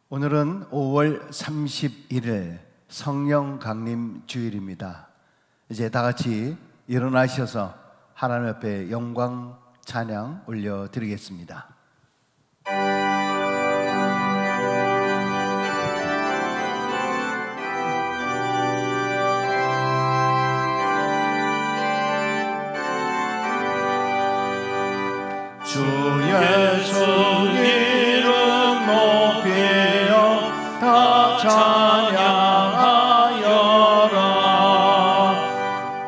오늘은 5월 31일 성령 강림 주일입니다. 이제 다 같이 일어나셔서 하나님 앞에 영광 찬양 올려드리겠습니다. 주 예수 이름 높이여 다 찬양하여라.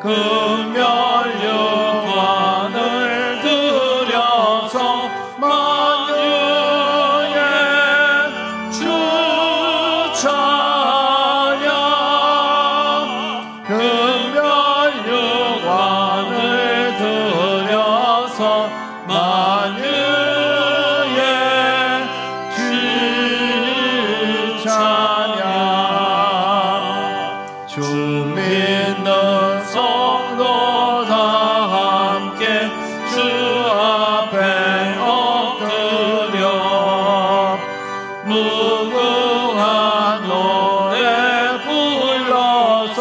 금멸육관을 들여서 만유의 주 찬양. 금멸육관을 들여서 만유의 주 찬양. 주 믿는 성도 다 함께 주 앞에 엎드려 무궁한 노래 불러서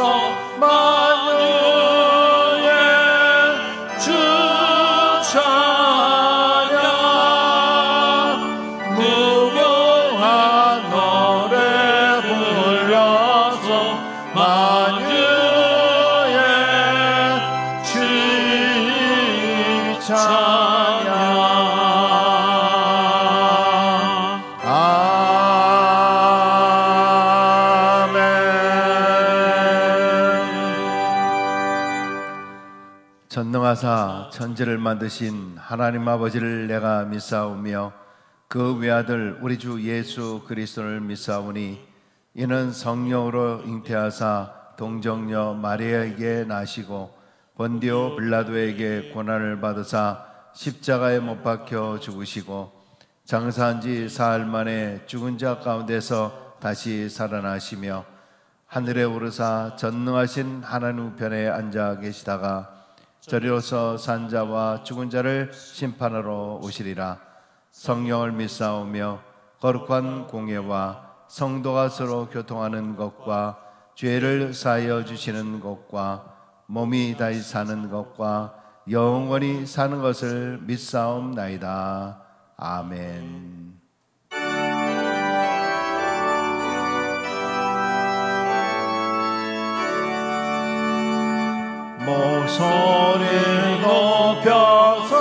만유의 주 찬양. 무궁한 노래 불러서 만유의 주 찬양. 아멘. 전능하사 천지를 만드신 하나님 아버지를 내가 믿사오며 그 외아들 우리 주 예수 그리스도를 믿사오니 이는 성령으로 잉태하사 동정녀 마리아에게 나시고 본디오 빌라도에게 고난을 받으사 십자가에 못 박혀 죽으시고 장사한 지 사흘 만에 죽은 자 가운데서 다시 살아나시며 하늘에 오르사 전능하신 하나님 우편에 앉아 계시다가 저리로서 산 자와 죽은 자를 심판하러 오시리라. 성령을 믿사오며 거룩한 공예와 성도가 서로 교통하는 것과 죄를 사하여 주시는 것과 몸이 다시 사는 것과 영원히 사는 것을 믿사옵나이다. 아멘. 목소리 높여서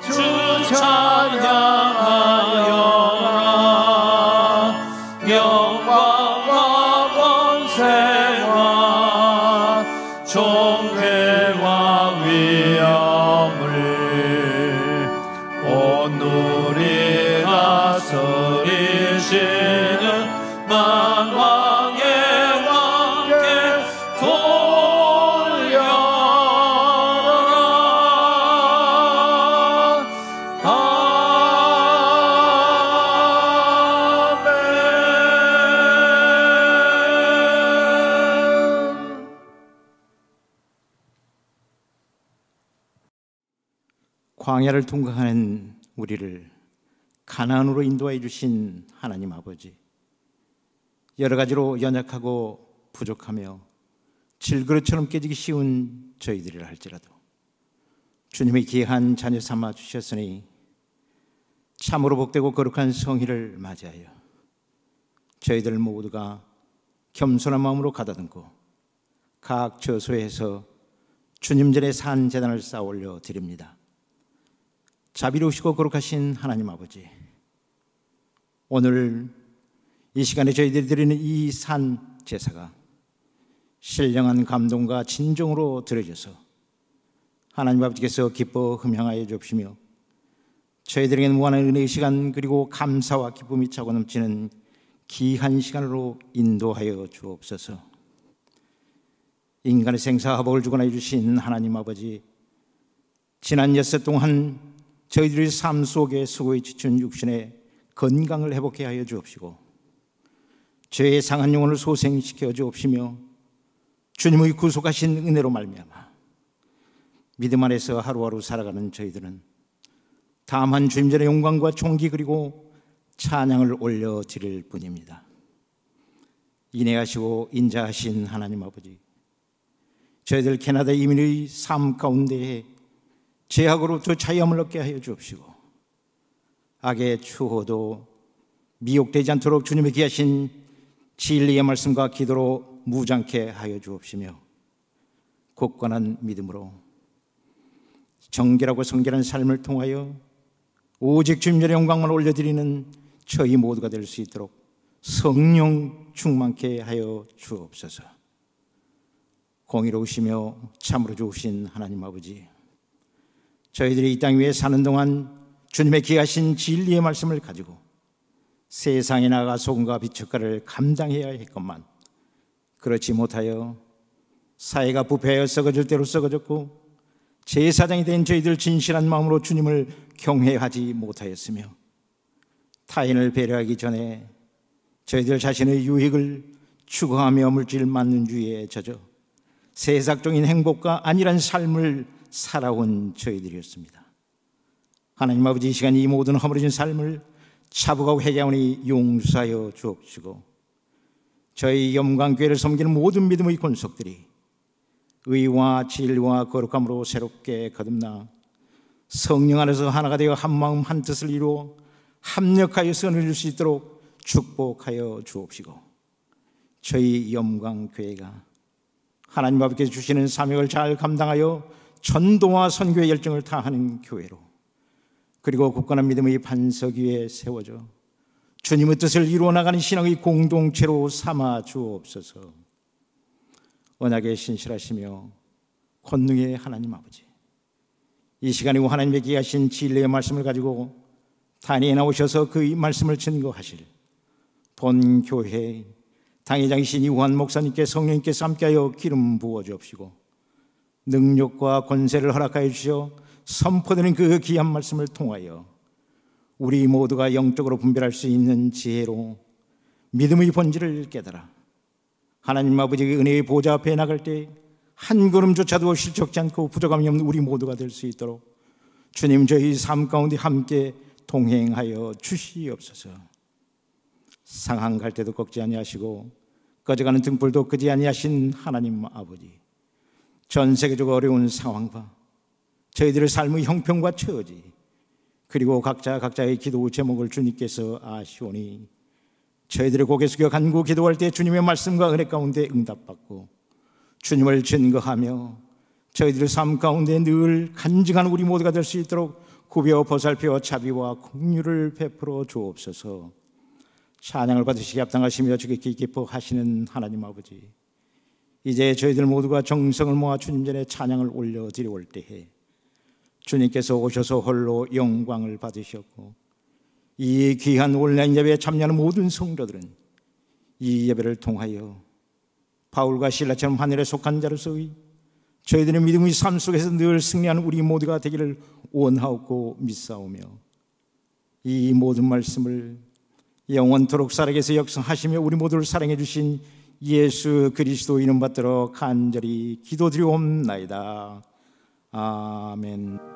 주 찬양하여라. 영광과 권세와 존귀와 위엄을 오늘이 다스리시는 만왕의 왕께 광야를 통과하는 우리를 가나안으로 인도해 주신 하나님 아버지, 여러 가지로 연약하고 부족하며 질그릇처럼 깨지기 쉬운 저희들이라 할지라도 주님의 귀한 자녀 삼아 주셨으니 참으로 복되고 거룩한 성희를 맞이하여 저희들 모두가 겸손한 마음으로 가다듬고 각 처소에서 주님 전에 산 제단을 쌓아 올려 드립니다. 자비로우시고 거룩하신 하나님 아버지, 오늘 이 시간에 저희들이 드리는 이 산 제사가 신령한 감동과 진정으로 드려져서 하나님 아버지께서 기뻐 흠향하여 주옵시며 저희들에게는 무한한 은혜의 시간 그리고 감사와 기쁨이 차고 넘치는 귀한 시간으로 인도하여 주옵소서. 인간의 생사화복을 주관해 주신 하나님 아버지, 지난 엿새 동안 저희들의 삶 속에 수고에 지친 육신의 건강을 회복해 하여 주옵시고 죄의 상한 영혼을 소생시켜 주옵시며 주님의 구속하신 은혜로 말미암아 믿음 안에서 하루하루 살아가는 저희들은 다만 주님 전의 영광과 존귀 그리고 찬양을 올려드릴 뿐입니다. 인애하시고 인자하신 하나님 아버지, 저희들 캐나다 이민의 삶 가운데에 죄악으로부터 자유함을 얻게 하여 주옵시고, 악의 추호도 미혹되지 않도록 주님의 귀하신 진리의 말씀과 기도로 무장케 하여 주옵시며, 굳건한 믿음으로 정결하고 성결한 삶을 통하여 오직 주님의 영광만 올려드리는 저희 모두가 될 수 있도록 성령 충만케 하여 주옵소서. 공의로우시며 참으로 좋으신 하나님 아버지, 저희들이 이 땅 위에 사는 동안 주님의 귀하신 진리의 말씀을 가지고 세상에 나가 소금과 빛깔을 감당해야 했건만 그렇지 못하여 사회가 부패하여 썩어질 대로 썩어졌고, 제사장이 된 저희들 진실한 마음으로 주님을 경외하지 못하였으며, 타인을 배려하기 전에 저희들 자신의 유익을 추구하며 물질 만능주의에 젖어 세상적인 행복과 안일한 삶을 살아온 저희들이었습니다. 하나님 아버지, 이 시간 이 모든 허물어진 삶을 차분하고 회개하오니 용서하여 주옵시고, 저희 영광교회를 섬기는 모든 믿음의 권속들이 의와 진리와 거룩함으로 새롭게 거듭나 성령 안에서 하나가 되어 한 마음 한 뜻을 이루어 합력하여 선을 이룰 수 있도록 축복하여 주옵시고, 저희 영광교회가 하나님 아버지께서 주시는 사명을 잘 감당하여 전도와 선교의 열정을 다하는 교회로, 그리고 굳건한 믿음의 반석 위에 세워져 주님의 뜻을 이루어 나가는 신앙의 공동체로 삼아 주옵소서. 언약에 신실하시며 권능의 하나님 아버지, 이 시간에 하나님의 귀하신 진리의 말씀을 가지고 단위에 나오셔서 그 말씀을 증거하실 본 교회 당회장이신 이후한 목사님께 성령님께서 함께하여 기름 부어 주옵시고, 능력과 권세를 허락하여 주시어 선포되는 그 귀한 말씀을 통하여 우리 모두가 영적으로 분별할 수 있는 지혜로 믿음의 본질을 깨달아 하나님 아버지의 은혜의 보좌 앞에 나갈 때 한 걸음조차도 실족지 않고 부족함이 없는 우리 모두가 될 수 있도록 주님, 저희 삶 가운데 함께 동행하여 주시옵소서. 상한 갈 때도 꺾지 아니하시고 꺼져가는 등불도 끄지 아니하신 하나님 아버지, 전 세계적 어려운 상황과 저희들의 삶의 형편과 처지, 그리고 각자의 기도 제목을 주님께서 아시오니 저희들의 고개 숙여 간구 기도할 때 주님의 말씀과 은혜 가운데 응답받고 주님을 증거하며 저희들의 삶 가운데 늘 간증하는 우리 모두가 될 수 있도록 구벼 보살펴 자비와 긍휼을 베풀어 주옵소서. 찬양을 받으시기 합당하시며 지극히 기뻐하시는 하나님 아버지, 이제 저희들 모두가 정성을 모아 주님 전에 찬양을 올려드려올 때에 주님께서 오셔서 홀로 영광을 받으셨고, 이 귀한 온라인 예배에 참여하는 모든 성도들은 이 예배를 통하여 바울과 실라처럼 하늘에 속한 자로서의 저희들의 믿음의 삶 속에서 늘 승리하는 우리 모두가 되기를 원하옵고 믿사오며, 이 모든 말씀을 영원토록 살아계서 역사하시며 우리 모두를 사랑해 주신 예수 그리스도 이름 받들어 간절히 기도드리옵나이다. 아멘.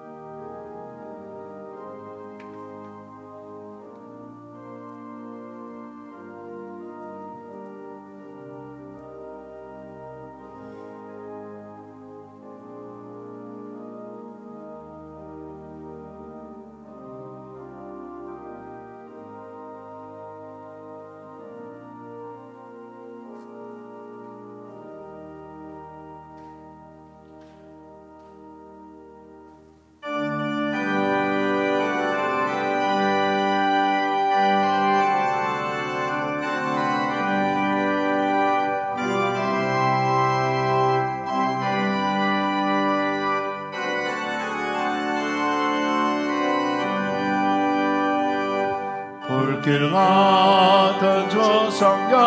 불길 같은 저 성령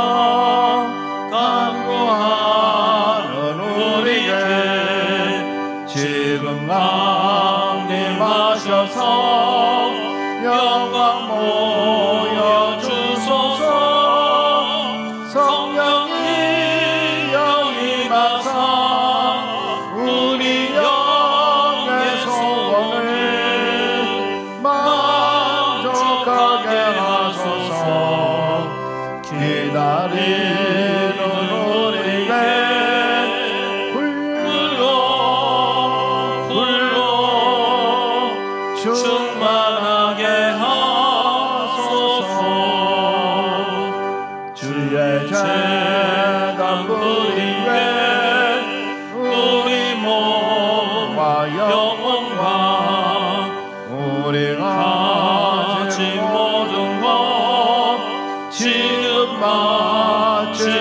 간구하는 우리에게 지금 강림하셔서 영광 모여 주소서. 성령이 영임하사 우리 영의 소원을 만족하게 하소서. 충만하게 하소서. 주의 재단 부리에 우리 몸과 영혼과 우리가 가진 모든 것 지금 바치옵니다.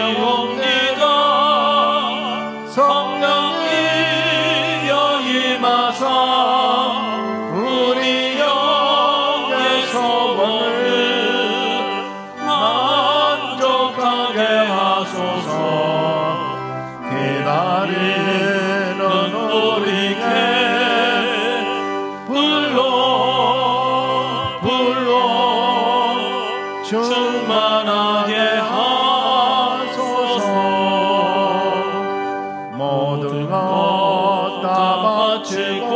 성령이여 임하사 우리 영의 소원을 만족하게 하소서. 기다리는 우리께 불러 충만하게 하소서. 모든 것 다 바치고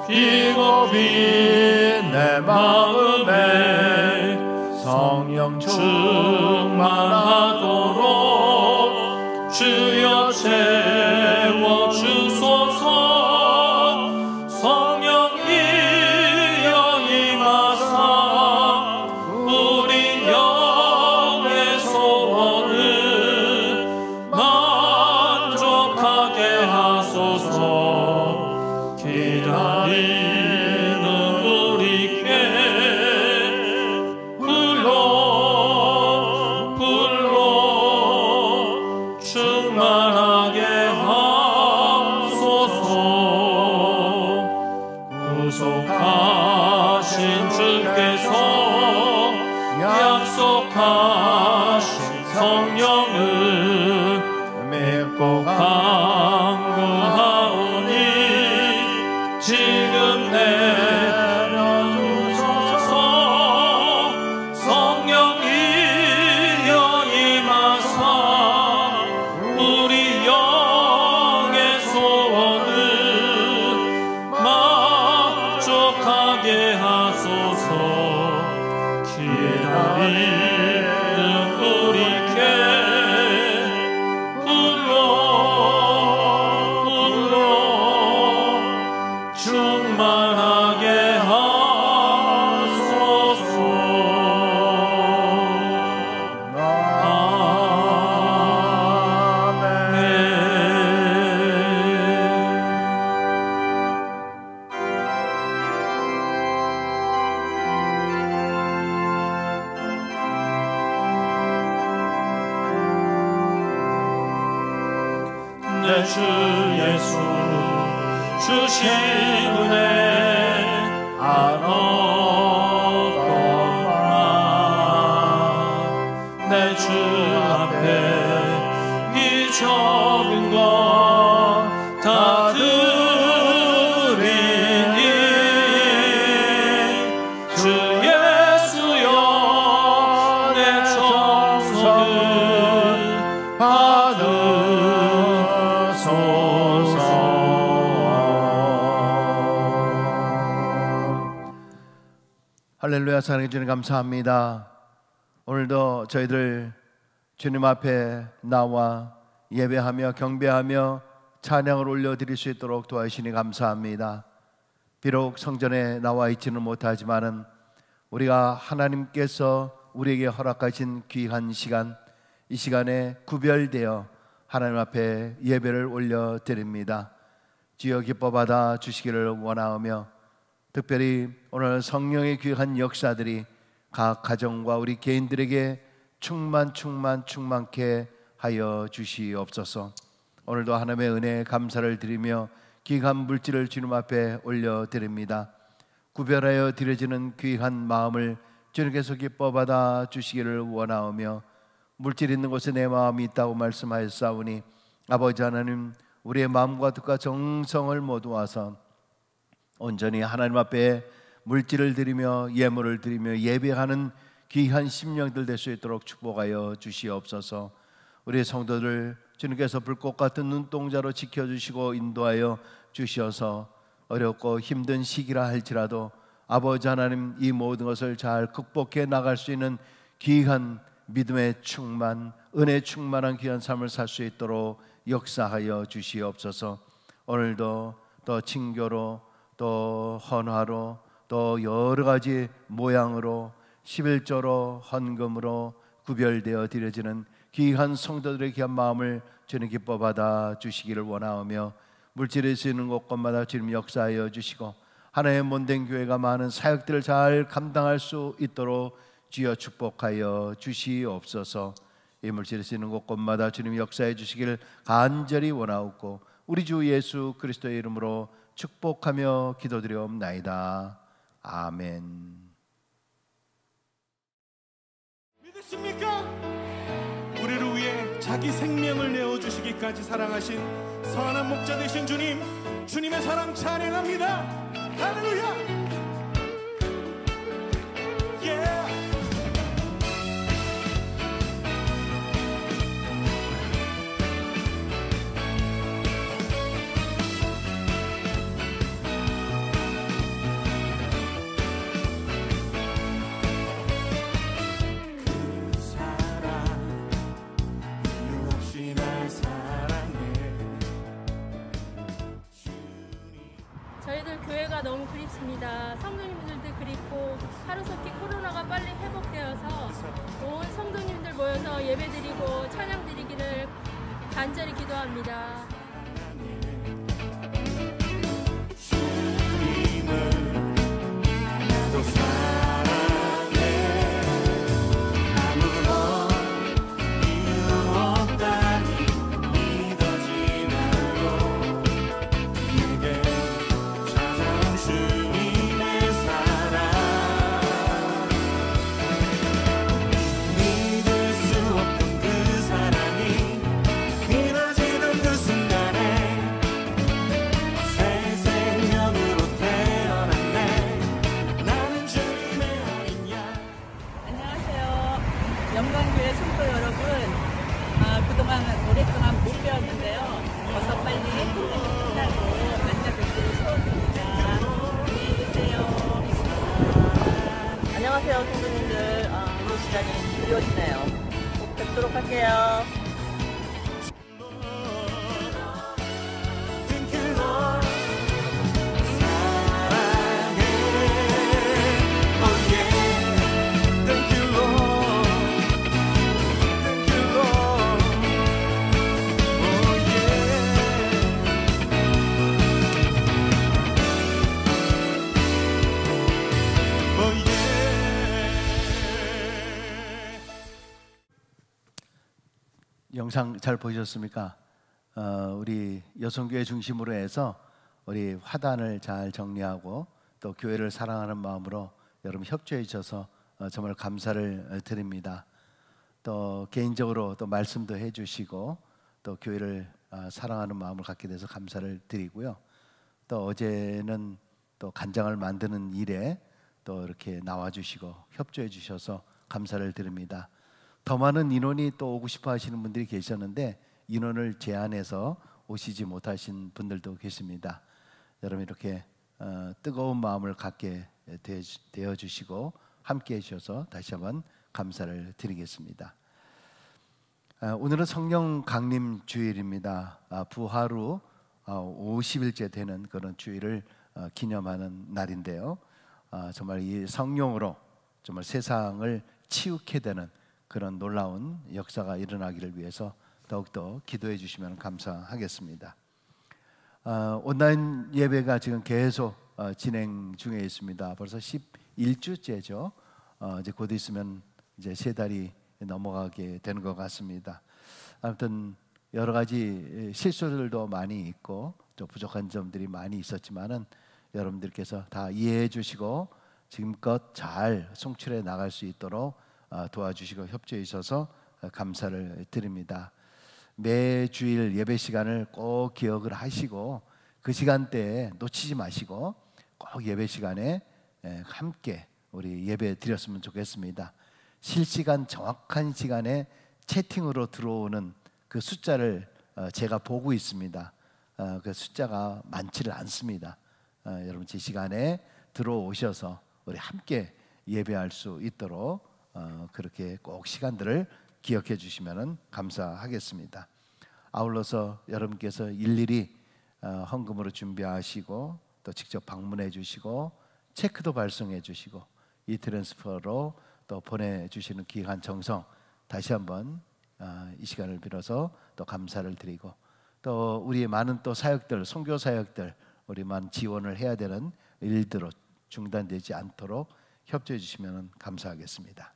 비겁이 내 마음에 성령 충만하도록 주여 채워주소서. 성령이여 임하사 우리 영의 소원을 만족하게 하소서. 기다리는 우리께 불러 충만하게 하소서. 구속하신 주께서 약속하신 성령을 믿고 간구하오니 지금 내려주소서. 성령이여 임하사 우리 영의 소원을 만족하게 하소서. 기다리는 우리께 불러 충만하게 하소서. 내 주 예수 주신 은혜 안없거나 내 주 앞에 이 적은 것 다 드리니 주 예수여 내 정성을 받으소서. 할렐루야. 사랑해 주님 감사합니다. 오늘도 저희들 주님 앞에 나와 예배하며 경배하며 찬양을 올려드릴 수 있도록 도와주시니 감사합니다. 비록 성전에 나와 있지는 못하지만은 우리가 하나님께서 우리에게 허락하신 귀한 시간, 이 시간에 구별되어 하나님 앞에 예배를 올려드립니다. 주여 기뻐 받아 주시기를 원하오며, 특별히 오늘 성령의 귀한 역사들이 각 가정과 우리 개인들에게 충만케 하여 주시옵소서. 오늘도 하나님의 은혜에 감사를 드리며 귀한 물질을 주님 앞에 올려드립니다. 구별하여 드려지는 귀한 마음을 주님께서 기뻐 받아 주시기를 원하오며, 물질 있는 곳에 내 마음이 있다고 말씀하였사오니 아버지 하나님, 우리의 마음과 뜻과 정성을 모두와서 온전히 하나님 앞에 물질을 드리며 예물을 드리며 예배하는 귀한 심령들 될 수 있도록 축복하여 주시옵소서. 우리의 성도들 주님께서 불꽃 같은 눈동자로 지켜주시고 인도하여 주시어서 어렵고 힘든 시기라 할지라도 아버지 하나님, 이 모든 것을 잘 극복해 나갈 수 있는 귀한 믿음의 충만, 은혜 충만한 귀한 삶을 살 수 있도록 역사하여 주시옵소서. 오늘도 더 친교로 또 헌화로 또 여러 가지 모양으로 11조로 헌금으로 구별되어 드려지는 귀한 성도들의 귀한 마음을 주님 기뻐 받아 주시기를 원하오며, 물질을 쓰는 곳곳마다 주님 역사하여 주시고 하나의 몸된 교회가 많은 사역들을 잘 감당할 수 있도록 주여 축복하여 주시옵소서. 이 물질을 쓰는 곳곳마다 주님 역사해 주시기를 간절히 원하옵고 우리 주 예수 그리스도의 이름으로 축복하며 기도드리옵나이다. 아멘. 믿으십니까? 우리를 위해 자기 생명을 내어주시기까지 사랑하신 선한 목자 되신 주님, 주님의 사랑 찬양합니다. 할렐루야. 저희들 교회가 너무 그립습니다. 성도님들도 그립고 하루속히 코로나가 빨리 회복되어서 온 성도님들 모여서 예배드리고 찬양드리기를 간절히 기도합니다. 영광교회 성도 여러분, 그동안 오랫동안 못 배웠는데요. 어서 빨리 힘들게 끝나고 만나뵙기를 소원드립니다. 안녕히 계세요. 안녕하세요, 성도님들. 이 시간이 그리워지네요. 꼭 뵙도록 할게요. 영상 잘 보셨습니까? 우리 여성교회 중심으로 해서 우리 화단을 잘 정리하고 또 교회를 사랑하는 마음으로 여러분 협조해 주셔서 정말 감사를 드립니다. 또 개인적으로 또 말씀도 해주시고 또 교회를 사랑하는 마음을 갖게 돼서 감사를 드리고요. 또 어제는 또 간장을 만드는 일에 또 이렇게 나와주시고 협조해 주셔서 감사를 드립니다. 더 많은 인원이 또 오고 싶어 하시는 분들이 계셨는데 인원을 제한해서 오시지 못하신 분들도 계십니다. 여러분 이렇게 뜨거운 마음을 갖게 되어 주시고 함께 해주셔서 다시 한번 감사를 드리겠습니다. 오늘은 성령 강림 주일입니다. 부활 후 50일째 되는 그런 주일을 기념하는 날인데요. 정말 이 성령으로 정말 세상을 치유케 되는 그런 놀라운 역사가 일어나기를 위해서 더욱더 기도해 주시면 감사하겠습니다. 온라인 예배가 지금 계속 진행 중에 있습니다. 벌써 11주째죠. 이제 곧 있으면 이제 3달이 넘어가게 되는 것 같습니다. 아무튼 여러 가지 실수들도 많이 있고 또 부족한 점들이 많이 있었지만은 여러분들께서 다 이해해 주시고 지금껏 잘 송출해 나갈 수 있도록 도와주시고 협조해 주셔서 감사를 드립니다. 매주일 예배 시간을 꼭 기억을 하시고 그 시간대에 놓치지 마시고 꼭 예배 시간에 함께 우리 예배 드렸으면 좋겠습니다. 실시간 정확한 시간에 채팅으로 들어오는 그 숫자를 제가 보고 있습니다. 그 숫자가 많지를 않습니다. 여러분 제 시간에 들어오셔서 우리 함께 예배할 수 있도록 그렇게 꼭 시간들을 기억해 주시면 감사하겠습니다. 아울러서 여러분께서 일일이 헌금으로 준비하시고 또 직접 방문해 주시고 체크도 발송해 주시고 이 트랜스퍼로 또 보내주시는 귀한 정성 다시 한번 이 시간을 빌어서 또 감사를 드리고 또 우리 많은 또 사역들 선교 사역들 우리만 지원을 해야 되는 일들로 중단되지 않도록 협조해 주시면 감사하겠습니다.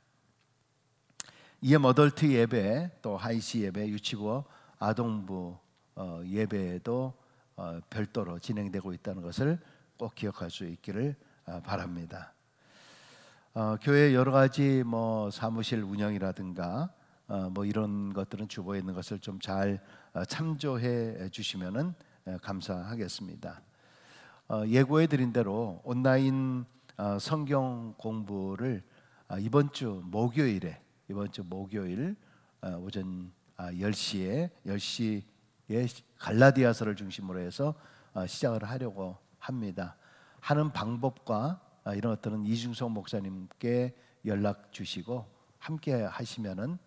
이에 어덜트 예배 또 하이시 예배 유치부 아동부 예배도 별도로 진행되고 있다는 것을 꼭 기억할 수 있기를 바랍니다. 교회 여러 가지 뭐 사무실 운영이라든가 뭐 이런 것들은 주보에 있는 것을 좀 잘 참조해 주시면은 감사하겠습니다. 예고해 드린 대로 온라인 성경 공부를 이번 주 목요일 오전 10시에 갈라디아서를 중심으로 해서 시작을 하려고 합니다. 하는 방법과 이런 것들은 이중성 목사님께 연락 주시고 함께 하시면은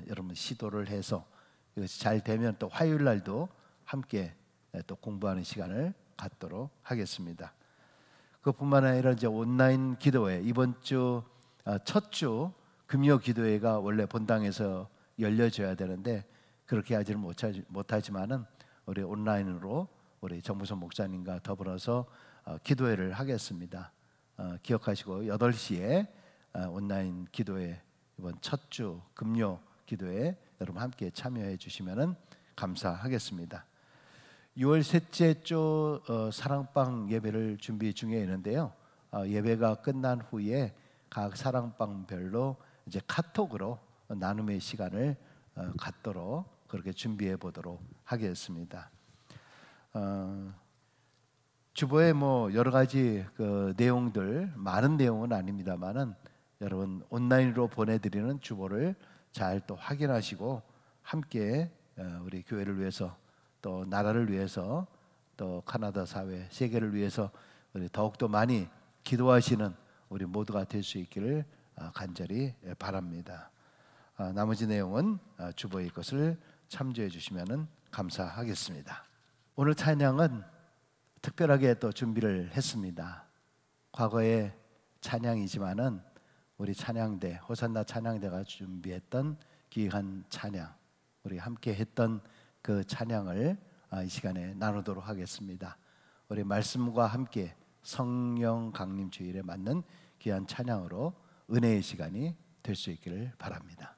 여러분 시도를 해서 이것이 잘 되면 또 화요일 날도 함께 또 공부하는 시간을 갖도록 하겠습니다. 그뿐만 아니라 이제 온라인 기도회 이번 주 첫 주 금요 기도회가 원래 본당에서 열려져야 되는데 그렇게 하지는 못하지만은 우리 온라인으로 우리 정무선 목사님과 더불어서 기도회를 하겠습니다. 기억하시고 8시에 온라인 기도회 이번 첫 주 금요 기도회 여러분 함께 참여해 주시면은 감사하겠습니다. 6월 셋째 주 사랑방 예배를 준비 중에 있는데요. 예배가 끝난 후에 각 사랑방별로 이제 카톡으로 나눔의 시간을 갖도록 그렇게 준비해 보도록 하겠습니다. 주보에 뭐 여러 가지 그 내용들 많은 내용은 아닙니다만은 여러분 온라인으로 보내드리는 주보를 잘 또 확인하시고 함께 우리 교회를 위해서 또 나라를 위해서 또 카나다 사회 세계를 위해서 우리 더욱더 많이 기도하시는 우리 모두가 될 수 있기를 간절히 바랍니다. 나머지 내용은 주보의 것을 참조해 주시면 감사하겠습니다. 오늘 찬양은 특별하게 또 준비를 했습니다. 과거의 찬양이지만은 우리 찬양대 호산나 찬양대가 준비했던 귀한 찬양 우리 함께 했던 그 찬양을 이 시간에 나누도록 하겠습니다. 우리 말씀과 함께 성령 강림 주일에 맞는 귀한 찬양으로 은혜의 시간이 될 수 있기를 바랍니다.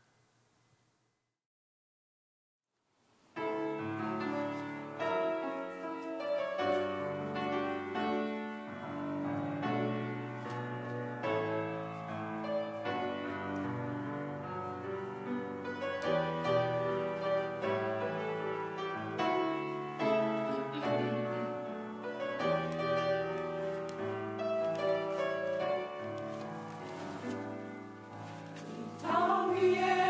땅 위에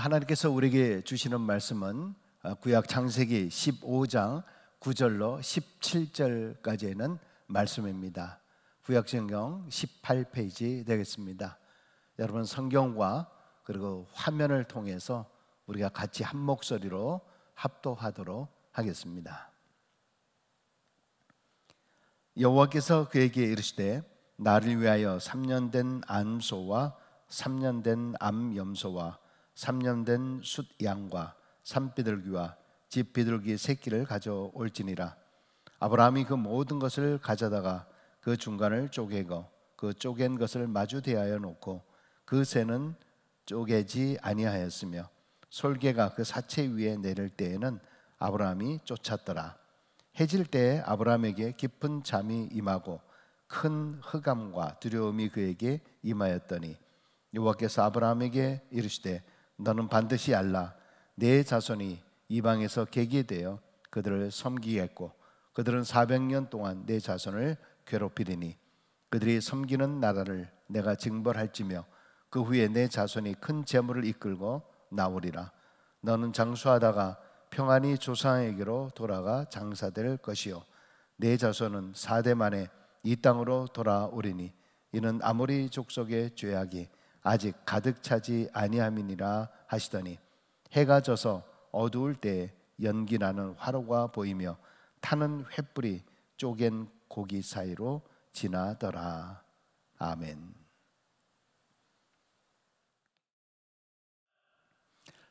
하나님께서 우리에게 주시는 말씀은 구약 창세기 15장 9절로 17절까지는 말씀입니다. 구약성경 18페이지 되겠습니다. 여러분 성경과 그리고 화면을 통해서 우리가 같이 한 목소리로 합독하도록 하겠습니다. 여호와께서 그에게 이르시되 나를 위하여 3년 된 암소와 3년 된 암염소와 3년 된 숫양과 산비둘기와 집비둘기 새끼를 가져올지니라. 아브라함이 그 모든 것을 가져다가 그 중간을 쪼개고 그 쪼갠 것을 마주 대하여 놓고 그 새는 쪼개지 아니하였으며 솔개가 그 사체 위에 내릴 때에는 아브라함이 쫓았더라. 해질 때에 아브라함에게 깊은 잠이 임하고 큰 흑암과 두려움이 그에게 임하였더니 여호와께서 아브라함에게 이르시되 너는 반드시 알라. 내 자손이 이방에서 객이 되어 그들을 섬기겠고 그들은 400년 동안 내 자손을 괴롭히리니 그들이 섬기는 나라를 내가 징벌할지며 그 후에 내 자손이 큰 재물을 이끌고 나오리라. 너는 장수하다가 평안히 조상에게로 돌아가 장사될 것이요 내 자손은 4대 만에 이 땅으로 돌아오리니 이는 아모리 족속의 죄악이 아직 가득 차지 아니함이니라 하시더니 해가 져서 어두울 때에 연기 나는 화로가 보이며 타는 횃불이 쪼갠 고기 사이로 지나더라. 아멘.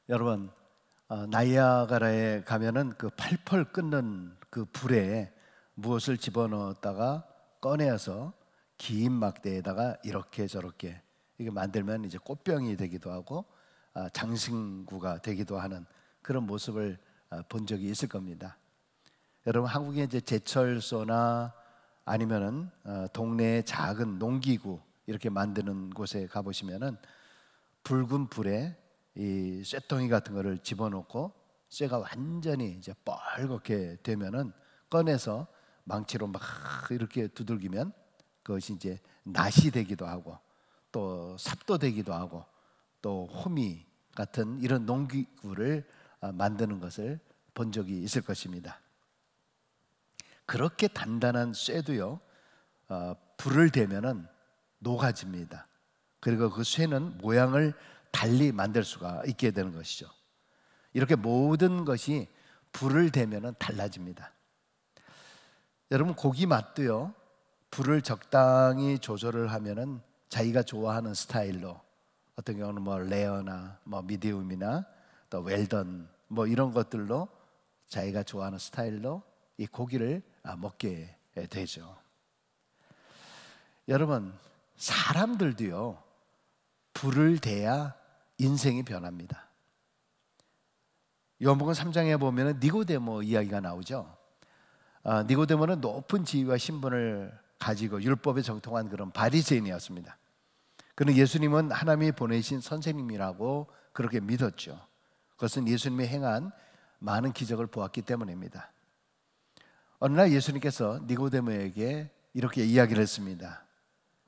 여러분, 나이아가라에 가면은 그 펄펄 끓는 그 불에 무엇을 집어넣었다가 꺼내서 긴 막대에다가 이렇게 저렇게 이게 만들면 이제 꽃병이 되기도 하고 장신구가 되기도 하는 그런 모습을 본 적이 있을 겁니다. 여러분, 한국의 이제 제철소나 아니면은 동네의 작은 농기구 이렇게 만드는 곳에 가보시면은 붉은 불에 이 쇠덩이 같은 거를 집어넣고 쇠가 완전히 이제 뻘겋게 되면은 꺼내서 망치로 막 이렇게 두들기면 그것이 이제 낫이 되기도 하고 또 삽도 되기도 하고 또 호미 같은 이런 농기구를 만드는 것을 본 적이 있을 것입니다. 그렇게 단단한 쇠도요 불을 대면은 녹아집니다. 그리고 그 쇠는 모양을 달리 만들 수가 있게 되는 것이죠. 이렇게 모든 것이 불을 대면은 달라집니다. 여러분, 고기 맛도요 불을 적당히 조절을 하면은 자기가 좋아하는 스타일로, 어떤 경우는 뭐 레어나 뭐 미디움이나 또 웰던 뭐 이런 것들로 자기가 좋아하는 스타일로 이 고기를 먹게 되죠. 여러분, 사람들도요 불을 대야 인생이 변합니다. 요한복음 3장에 보면 니고데모 이야기가 나오죠. 니고데모는 높은 지위와 신분을 가지고 율법에 정통한 그런 바리새인이었습니다. 그는 예수님은 하나님이 보내신 선생님이라고 그렇게 믿었죠. 그것은 예수님이 행한 많은 기적을 보았기 때문입니다. 어느 날 예수님께서 니고데모에게 이렇게 이야기를 했습니다.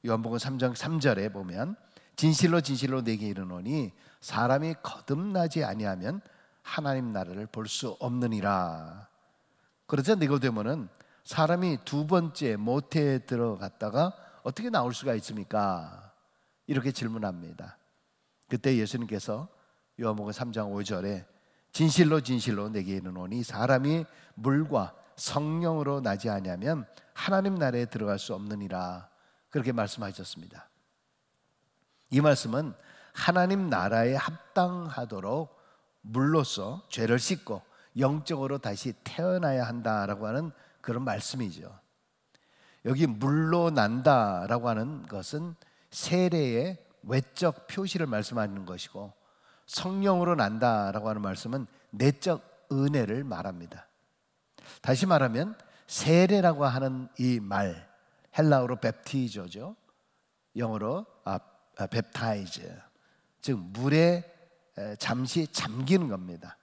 요한복음 3장 3절에 보면 진실로 진실로 내게 이르노니 사람이 거듭나지 아니하면 하나님 나라를 볼 수 없느니라. 그러자 니고데모는 사람이 두 번째 모태에 들어갔다가 어떻게 나올 수가 있습니까? 이렇게 질문합니다. 그때 예수님께서 요한복음 3장 5절에 진실로 진실로 내게 이르노니 사람이 물과 성령으로 나지 아니하면 하나님 나라에 들어갈 수 없느니라, 그렇게 말씀하셨습니다. 이 말씀은 하나님 나라에 합당하도록 물로써 죄를 씻고 영적으로 다시 태어나야 한다라고 하는 그런 말씀이죠. 여기 물로 난다라고 하는 것은 세례의 외적 표시를 말씀하는 것이고, 성령으로 난다라고 하는 말씀은 내적 은혜를 말합니다. 다시 말하면 세례라고 하는 이 말, 헬라어로 베프티저죠. 영어로 베프타이즈, 즉 물에 잠시 잠기는 겁니다.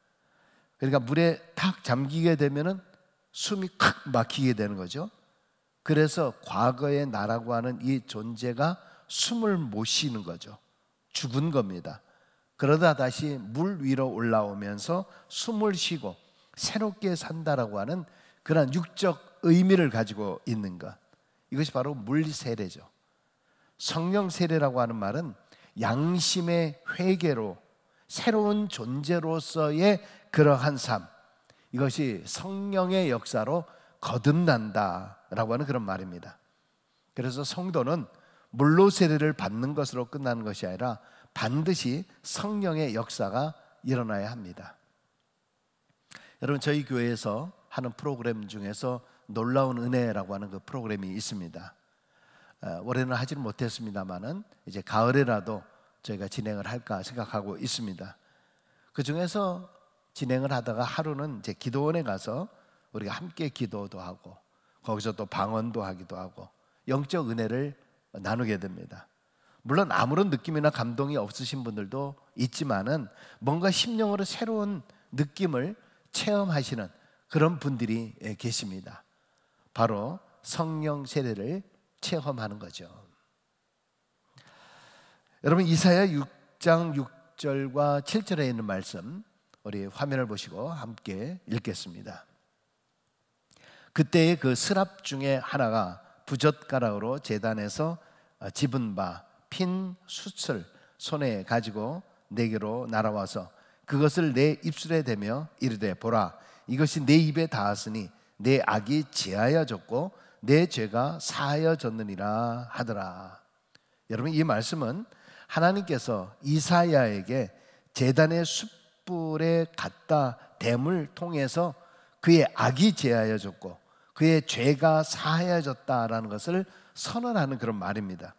그러니까 물에 탁 잠기게 되면은 숨이 콱 막히게 되는 거죠. 그래서 과거의 나라고 하는 이 존재가 숨을 못 쉬는 거죠. 죽은 겁니다. 그러다 다시 물 위로 올라오면서 숨을 쉬고 새롭게 산다라고 하는 그런 육적 의미를 가지고 있는 것, 이것이 바로 물 세례죠. 성령 세례라고 하는 말은 양심의 회개로 새로운 존재로서의 그러한 삶, 이것이 성령의 역사로 거듭난다라고 하는 그런 말입니다. 그래서 성도는 물로 세례를 받는 것으로 끝나는 것이 아니라 반드시 성령의 역사가 일어나야 합니다. 여러분, 저희 교회에서 하는 프로그램 중에서 놀라운 은혜라고 하는 그 프로그램이 있습니다. 올해는 하지는 못했습니다만은 이제 가을에라도 저희가 진행을 할까 생각하고 있습니다. 그 중에서 진행을 하다가 하루는 이제 기도원에 가서 우리가 함께 기도도 하고 거기서 또 방언도 하기도 하고 영적 은혜를 나누게 됩니다. 물론 아무런 느낌이나 감동이 없으신 분들도 있지만은 뭔가 심령으로 새로운 느낌을 체험하시는 그런 분들이 계십니다. 바로 성령 세례를 체험하는 거죠. 여러분, 이사야 6장 6절과 7절에 있는 말씀 우리 화면을 보시고 함께 읽겠습니다. 그때의 그 스랍 중에 하나가 부젓가락으로 제단에서 집은 바 핀 숯을 손에 가지고 내게로 날아와서 그것을 내 입술에 대며 이르되 보라, 이것이 내 입에 닿았으니 내 악이 제하여졌고 내 죄가 사하여졌느니라 하더라. 여러분, 이 말씀은 하나님께서 이사야에게 제단의 숯불에 갖다 댐을 통해서 그의 악이 제하여졌고 그의 죄가 사하여졌다라는 것을 선언하는 그런 말입니다.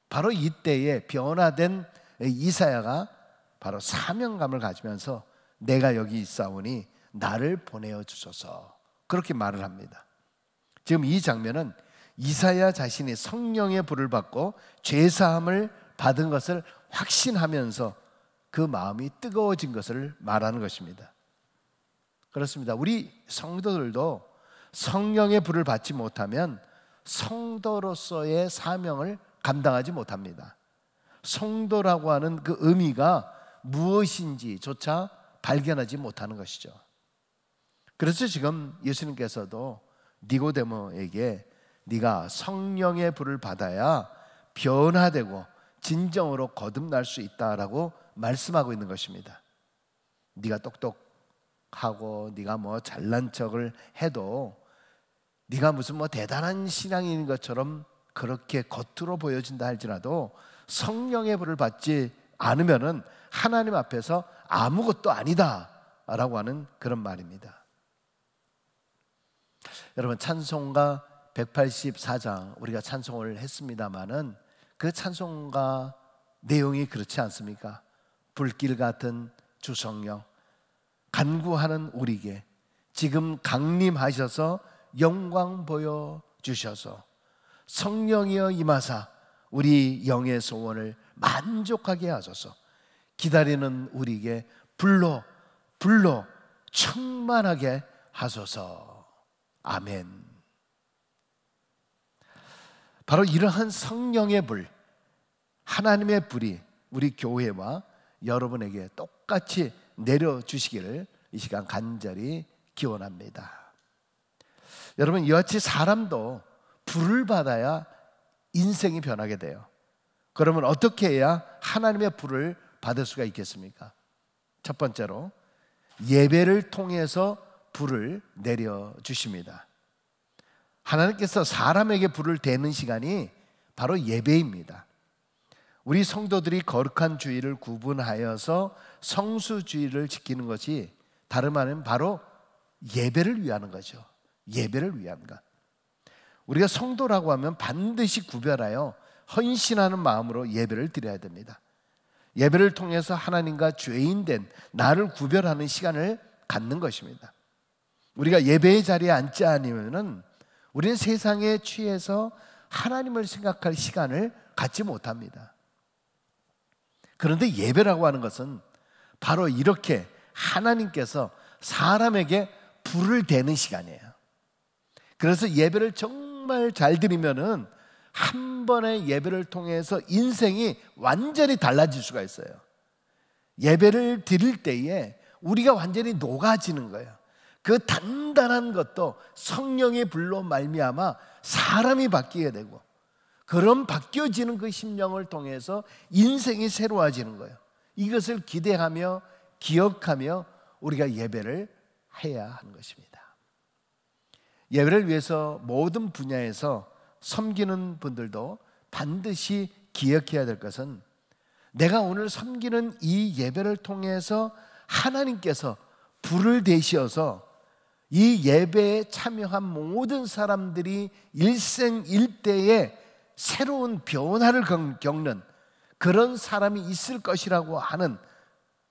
바로 이때에 변화된 이사야가 바로 사명감을 가지면서 내가 여기 있사오니 나를 보내어 주소서, 그렇게 말을 합니다. 지금 이 장면은 이사야 자신이 성령의 불을 받고 죄사함을 받은 것을 확신하면서 그 마음이 뜨거워진 것을 말하는 것입니다. 그렇습니다. 우리 성도들도 성령의 불을 받지 못하면 성도로서의 사명을 감당하지 못합니다. 성도라고 하는 그 의미가 무엇인지조차 발견하지 못하는 것이죠. 그래서 지금 예수님께서도 니고데모에게 네가 성령의 불을 받아야 변화되고 진정으로 거듭날 수 있다라고 말씀하고 있는 것입니다. 네가 똑똑하고 네가 뭐 잘난 척을 해도 네가 무슨 뭐 대단한 신앙인인 것처럼 그렇게 겉으로 보여진다 할지라도 성령의 불을 받지 않으면은 하나님 앞에서 아무것도 아니다라고 하는 그런 말입니다. 여러분, 찬송가 184장 우리가 찬송을 했습니다마는 그 찬송가 내용이 그렇지 않습니까? 불길 같은 주성령 간구하는 우리에게 지금 강림하셔서 영광 보여주셔서 성령이여 임하사 우리 영의 소원을 만족하게 하소서, 기다리는 우리에게 불로 충만하게 하소서. 아멘. 바로 이러한 성령의 불, 하나님의 불이 우리 교회와 여러분에게 똑같이 내려주시기를 이 시간 간절히 기원합니다. 여러분, 이와 같이 사람도 불을 받아야 인생이 변하게 돼요. 그러면 어떻게 해야 하나님의 불을 받을 수가 있겠습니까? 첫 번째로 예배를 통해서 불을 내려주십니다. 하나님께서 사람에게 불을 대는 시간이 바로 예배입니다. 우리 성도들이 거룩한 주일을 구분하여서 성수주일을 지키는 것이 다름 아닌 바로 예배를 위하는 거죠. 예배를 위한 것. 우리가 성도라고 하면 반드시 구별하여 헌신하는 마음으로 예배를 드려야 됩니다. 예배를 통해서 하나님과 죄인된 나를 구별하는 시간을 갖는 것입니다. 우리가 예배의 자리에 앉지 않으면은 우리는 세상에 취해서 하나님을 생각할 시간을 갖지 못합니다. 그런데 예배라고 하는 것은 바로 이렇게 하나님께서 사람에게 불을 대는 시간이에요. 그래서 예배를 정말 잘 드리면은 한 번의 예배를 통해서 인생이 완전히 달라질 수가 있어요. 예배를 드릴 때에 우리가 완전히 녹아지는 거예요. 그 단단한 것도 성령의 불로 말미암아 사람이 바뀌게 되고, 그런 바뀌어지는 그 심령을 통해서 인생이 새로워지는 거예요. 이것을 기대하며 기억하며 우리가 예배를 해야 하는 것입니다. 예배를 위해서 모든 분야에서 섬기는 분들도 반드시 기억해야 될 것은, 내가 오늘 섬기는 이 예배를 통해서 하나님께서 불을 대시어서 이 예배에 참여한 모든 사람들이 일생일대에 새로운 변화를 겪는 그런 사람이 있을 것이라고 하는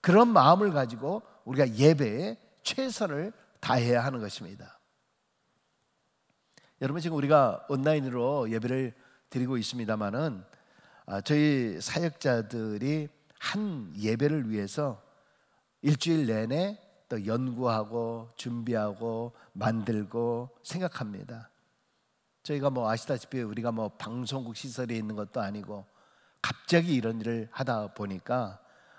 그런 마음을 가지고 우리가 예배에 최선을 다해야 하는 것입니다. 여러분, 지금 우리가 온라인으로 예배를 드리고 있습니다마는 저희 사역자들이 한 예배를 위해서 일주일 내내 또 연구하고 준비하고 만들고 생각합니다. 저희가 뭐 아시다시피 우리가 뭐 방송국 시설에 있는 것도 아니고 갑자기 이런 일을 하다 보니까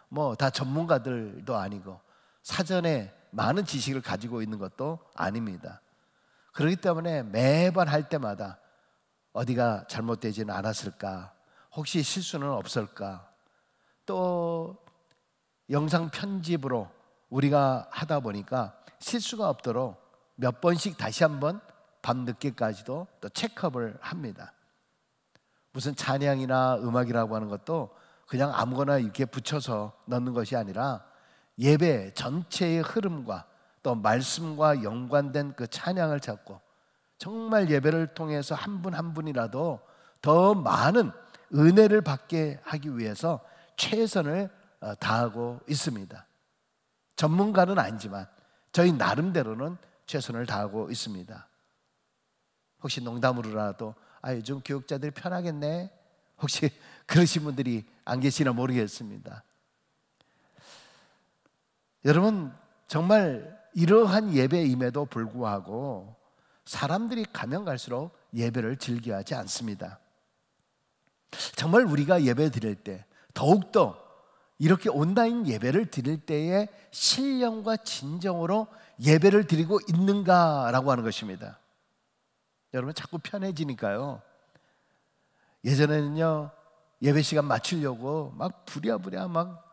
뭐 다 전문가들도 아니고 사전에 많은 지식을 가지고 있는 것도 아닙니다. 그렇기 때문에 매번 할 때마다 어디가 잘못되지는 않았을까, 혹시 실수는 없을까, 또 영상 편집으로 우리가 하다 보니까 실수가 없도록 몇 번씩 다시 한번 밤늦게까지도 또 체크업을 합니다. 무슨 찬양이나 음악이라고 하는 것도 그냥 아무거나 이렇게 붙여서 넣는 것이 아니라 예배 전체의 흐름과 또 말씀과 연관된 그 찬양을 찾고, 정말 예배를 통해서 한 분 한 분이라도 더 많은 은혜를 받게 하기 위해서 최선을 다하고 있습니다. 전문가는 아니지만 저희 나름대로는 최선을 다하고 있습니다. 혹시 농담으로라도 요즘 교육자들이 편하겠네, 혹시 그러신 분들이 안 계시나 모르겠습니다. 여러분, 정말 이러한 예배임에도 불구하고 사람들이 가면 갈수록 예배를 즐겨하지 않습니다. 정말 우리가 예배 드릴 때, 더욱더 이렇게 온라인 예배를 드릴 때에 신령과 진정으로 예배를 드리고 있는가라고 하는 것입니다. 여러분, 자꾸 편해지니까요. 예전에는요, 예배 시간 맞추려고 막 부랴부랴 막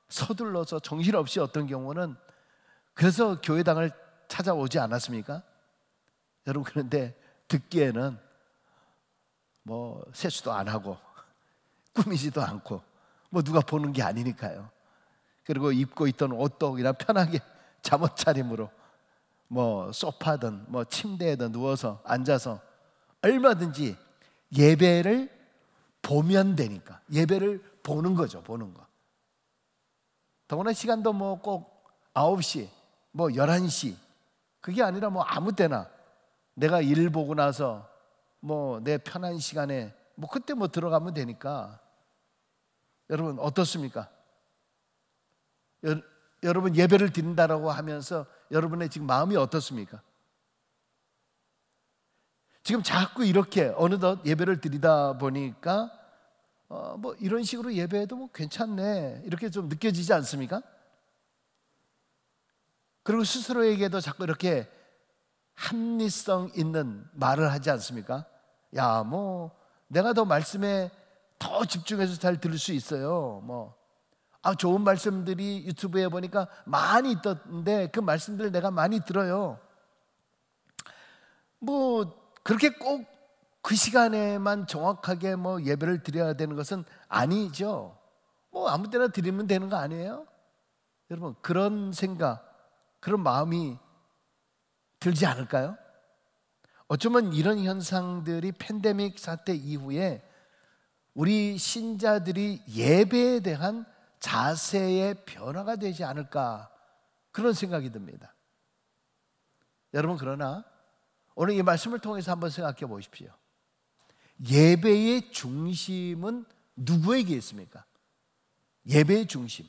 서둘러서 정신없이 어떤 경우는 그래서 교회당을 찾아오지 않았습니까? 여러분, 그런데 듣기에는 뭐 세수도 안 하고 꾸미지도 않고 뭐 누가 보는 게 아니니까요. 그리고 입고 있던 옷도 그냥 편하게 잠옷 차림으로 뭐 소파든 뭐 침대에든 누워서 앉아서 얼마든지 예배를 보면 되니까 예배를 보는 거죠. 보는 거. 더구나 시간도 뭐 꼭 9시 뭐 11시 그게 아니라 뭐 아무 때나 내가 일 보고 나서 뭐 내 편한 시간에 뭐 그때 뭐 들어가면 되니까. 여러분 어떻습니까? 여러분 예배를 드린다라고 하면서 여러분의 지금 마음이 어떻습니까? 지금 자꾸 이렇게 어느덧 예배를 드리다 보니까 뭐 이런 식으로 예배해도 뭐 괜찮네 이렇게 좀 느껴지지 않습니까? 그리고 스스로에게도 자꾸 이렇게 합리성 있는 말을 하지 않습니까? 야, 뭐 내가 더 말씀에 더 집중해서 잘 들을 수 있어요. 뭐 좋은 말씀들이 유튜브에 보니까 많이 있던데 그 말씀들을 내가 많이 들어요. 뭐 그렇게 꼭 그 시간에만 정확하게 뭐 예배를 드려야 되는 것은 아니죠. 뭐 아무 때나 드리면 되는 거 아니에요? 여러분 그런 생각, 그런 마음이 들지 않을까요? 어쩌면 이런 현상들이 팬데믹 사태 이후에 우리 신자들이 예배에 대한 자세의 변화가 되지 않을까 그런 생각이 듭니다. 여러분 그러나 오늘 이 말씀을 통해서 한번 생각해 보십시오. 예배의 중심은 누구에게 있습니까? 예배의 중심.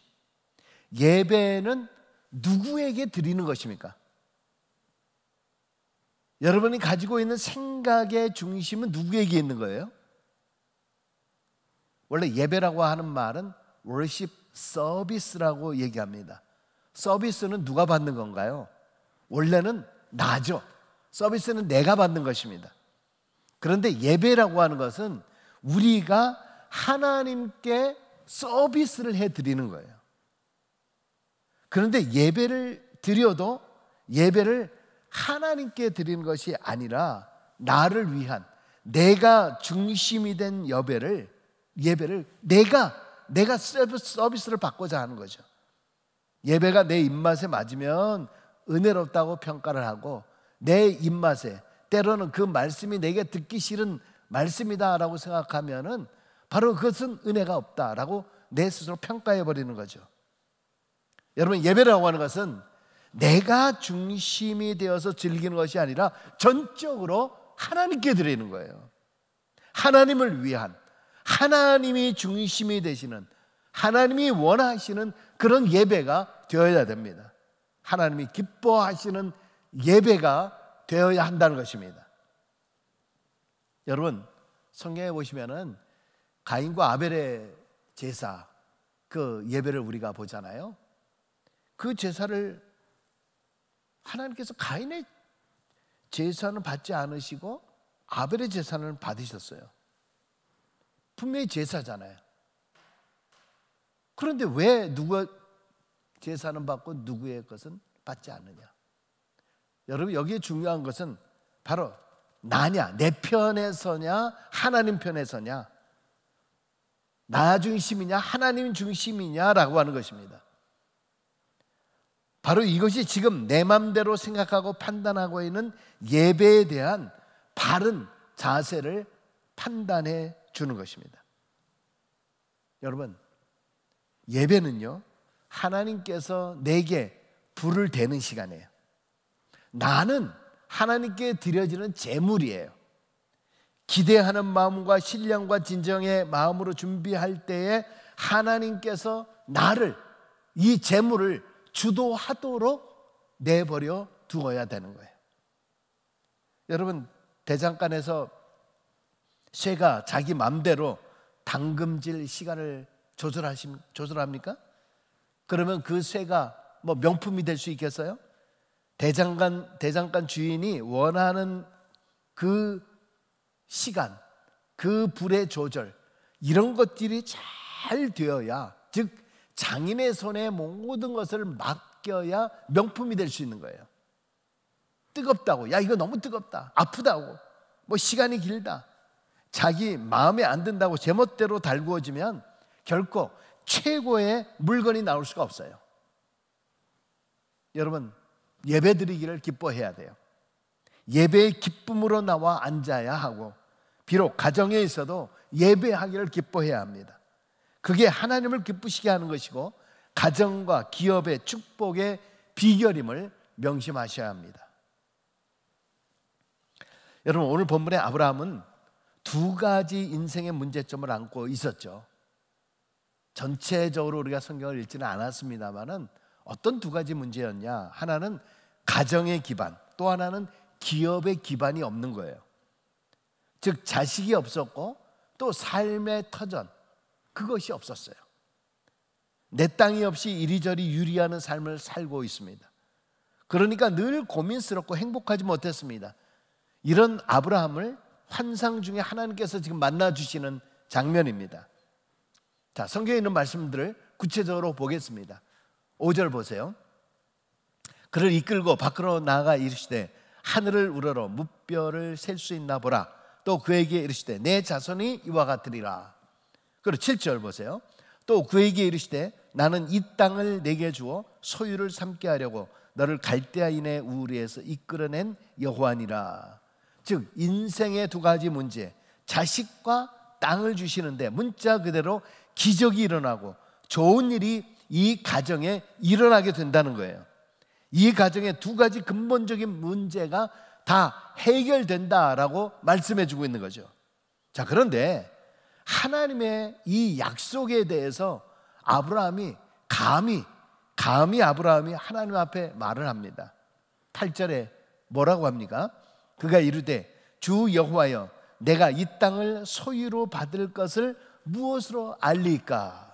예배는 누구에게 드리는 것입니까? 여러분이 가지고 있는 생각의 중심은 누구에게 있는 거예요? 원래 예배라고 하는 말은 worship 서비스라고 얘기합니다. 서비스는 누가 받는 건가요? 원래는 나죠. 서비스는 내가 받는 것입니다. 그런데 예배라고 하는 것은 우리가 하나님께 서비스를 해드리는 거예요. 그런데 예배를 드려도 예배를 하나님께 드리는 것이 아니라 나를 위한, 내가 중심이 된 예배를 내가 서비스를 받고자 하는 거죠. 예배가 내 입맛에 맞으면 은혜롭다고 평가를 하고, 내 입맛에, 때로는 그 말씀이 내게 듣기 싫은 말씀이다라고 생각하면은 바로 그것은 은혜가 없다라고 내 스스로 평가해 버리는 거죠. 여러분, 예배라고 하는 것은 내가 중심이 되어서 즐기는 것이 아니라 전적으로 하나님께 드리는 거예요. 하나님을 위한, 하나님이 중심이 되시는, 하나님이 원하시는 그런 예배가 되어야 됩니다. 하나님이 기뻐하시는 예배가 되어야 한다는 것입니다. 여러분, 성경에 보시면은 가인과 아벨의 제사, 그 예배를 우리가 보잖아요. 그 제사를 하나님께서 가인의 제사는 받지 않으시고 아벨의 제사는 받으셨어요. 분명히 제사잖아요. 그런데 왜 누가 제사는 받고 누구의 것은 받지 않느냐? 여러분, 여기에 중요한 것은 바로 나냐, 내 편에 서냐, 하나님 편에 서냐, 나 중심이냐, 하나님 중심이냐라고 하는 것입니다. 바로 이것이 지금 내 맘대로 생각하고 판단하고 있는 예배에 대한 바른 자세를 판단해 주는 것입니다. 여러분, 예배는요, 하나님께서 내게 불을 대는 시간이에요. 나는 하나님께 드려지는 제물이에요. 기대하는 마음과 신령과 진정의 마음으로 준비할 때에 하나님께서 나를, 이 제물을 주도하도록 내버려 두어야 되는 거예요. 여러분, 대장간에서 쇠가 자기 맘대로 당금질 시간을 조절합니까? 그러면 그 쇠가 뭐 명품이 될 수 있겠어요? 대장간 주인이 원하는 그 시간, 그 불의 조절, 이런 것들이 잘 되어야, 즉 장인의 손에 모든 것을 맡겨야 명품이 될 수 있는 거예요. 뜨겁다고, 야 이거 너무 뜨겁다, 아프다고, 뭐 시간이 길다, 자기 마음에 안 든다고 제멋대로 달구어지면 결코 최고의 물건이 나올 수가 없어요. 여러분, 예배 드리기를 기뻐해야 돼요. 예배의 기쁨으로 나와 앉아야 하고, 비록 가정에 있어도 예배하기를 기뻐해야 합니다. 그게 하나님을 기쁘시게 하는 것이고 가정과 기업의 축복의 비결임을 명심하셔야 합니다. 여러분, 오늘 본문의 아브라함은 두 가지 인생의 문제점을 안고 있었죠. 전체적으로 우리가 성경을 읽지는 않았습니다만은 어떤 두 가지 문제였냐? 하나는 가정의 기반, 또 하나는 기업의 기반이 없는 거예요. 즉 자식이 없었고 또 삶의 터전, 그것이 없었어요. 내 땅이 없이 이리저리 유리하는 삶을 살고 있습니다. 그러니까 늘 고민스럽고 행복하지 못했습니다. 이런 아브라함을 환상 중에 하나님께서 지금 만나주시는 장면입니다. 자, 성경에 있는 말씀들을 구체적으로 보겠습니다. 5절 보세요. 그를 이끌고 밖으로 나아가 이르시되 하늘을 우러러 무뼈를 셀 수 있나 보라. 또 그에게 이르시되 내 자손이 이와 같으리라. 그리고 7절 보세요. 또 그에게 이르시되 나는 이 땅을 내게 주어 소유를 삼게 하려고 너를 갈대아인의 우리에서 이끌어낸 여호와니라. 즉 인생의 두 가지 문제, 자식과 땅을 주시는데 문자 그대로 기적이 일어나고 좋은 일이 이 가정에 일어나게 된다는 거예요. 이 가정의 두 가지 근본적인 문제가 다 해결된다라고 말씀해 주고 있는 거죠. 자, 그런데 하나님의 이 약속에 대해서 아브라함이 감히 아브라함이 하나님 앞에 말을 합니다. 8절에 뭐라고 합니까? 그가 이르되 주 여호와여, 내가 이 땅을 소유로 받을 것을 무엇으로 알리까?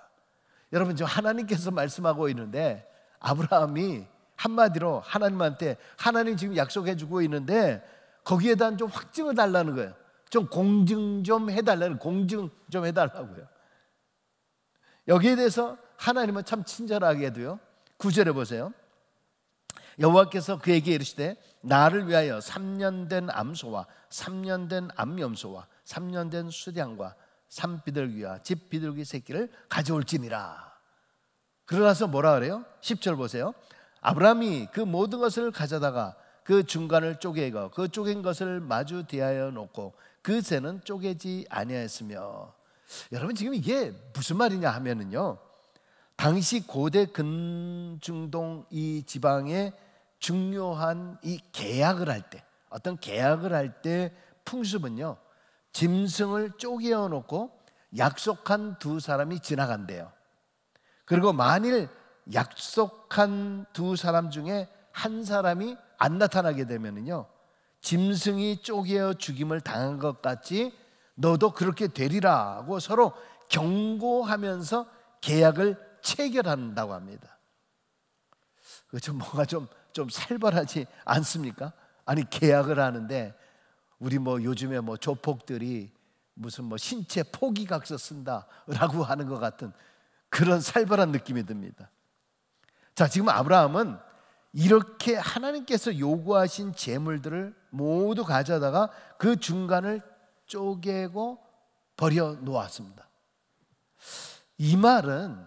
여러분, 지금 하나님께서 말씀하고 있는데 아브라함이 한마디로 하나님한테, 하나님 지금 약속해 주고 있는데 거기에 대한 좀 확증을 달라는 거예요. 좀 공증 좀 해달라는, 공증 좀 해달라고요. 여기에 대해서 하나님은 참 친절하게도요, 9절에 보세요. 여호와께서 그에게 이르시되 나를 위하여 3년 된 암소와 3년 된 암염소와 3년 된 수량과 산비둘기와 집비둘기 새끼를 가져올지니라. 그러나서 뭐라 그래요? 10절 보세요. 아브라함이 그 모든 것을 가져다가 그 중간을 쪼개고 그 쪼갠 것을 마주 대하여 놓고 그 새는 쪼개지 아니하였으며. 여러분, 지금 이게 무슨 말이냐 하면은요, 당시 고대 근중동 이 지방의 중요한 이 계약을 할 때, 어떤 계약을 할 때 풍습은요, 짐승을 쪼개어 놓고 약속한 두 사람이 지나간대요. 그리고 만일 약속한 두 사람 중에 한 사람이 안 나타나게 되면은요, 짐승이 쪼개어 죽임을 당한 것 같이 너도 그렇게 되리라고 서로 경고하면서 계약을 체결한다고 합니다. 좀 뭔가 좀 살벌하지 않습니까? 아니, 계약을 하는데 우리 뭐 요즘에 뭐 조폭들이 무슨 뭐 신체 포기각서 쓴다라고 하는 것 같은 그런 살벌한 느낌이 듭니다. 자, 지금 아브라함은 이렇게 하나님께서 요구하신 재물들을 모두 가져다가 그 중간을 쪼개고 버려 놓았습니다. 이 말은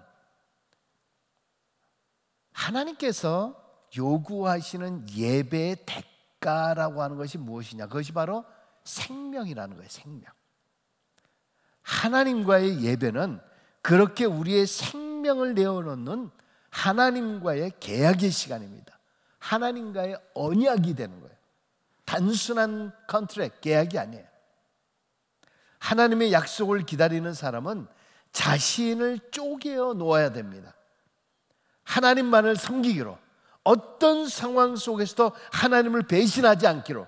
하나님께서 요구하시는 예배의 대가라고 하는 것이 무엇이냐? 그것이 바로 생명이라는 거예요. 생명. 하나님과의 예배는 그렇게 우리의 생명을 내어놓는 하나님과의 계약의 시간입니다. 하나님과의 언약이 되는 거예요. 단순한 컨트랙, 계약이 아니에요. 하나님의 약속을 기다리는 사람은 자신을 쪼개어 놓아야 됩니다. 하나님만을 섬기기로, 어떤 상황 속에서도 하나님을 배신하지 않기로,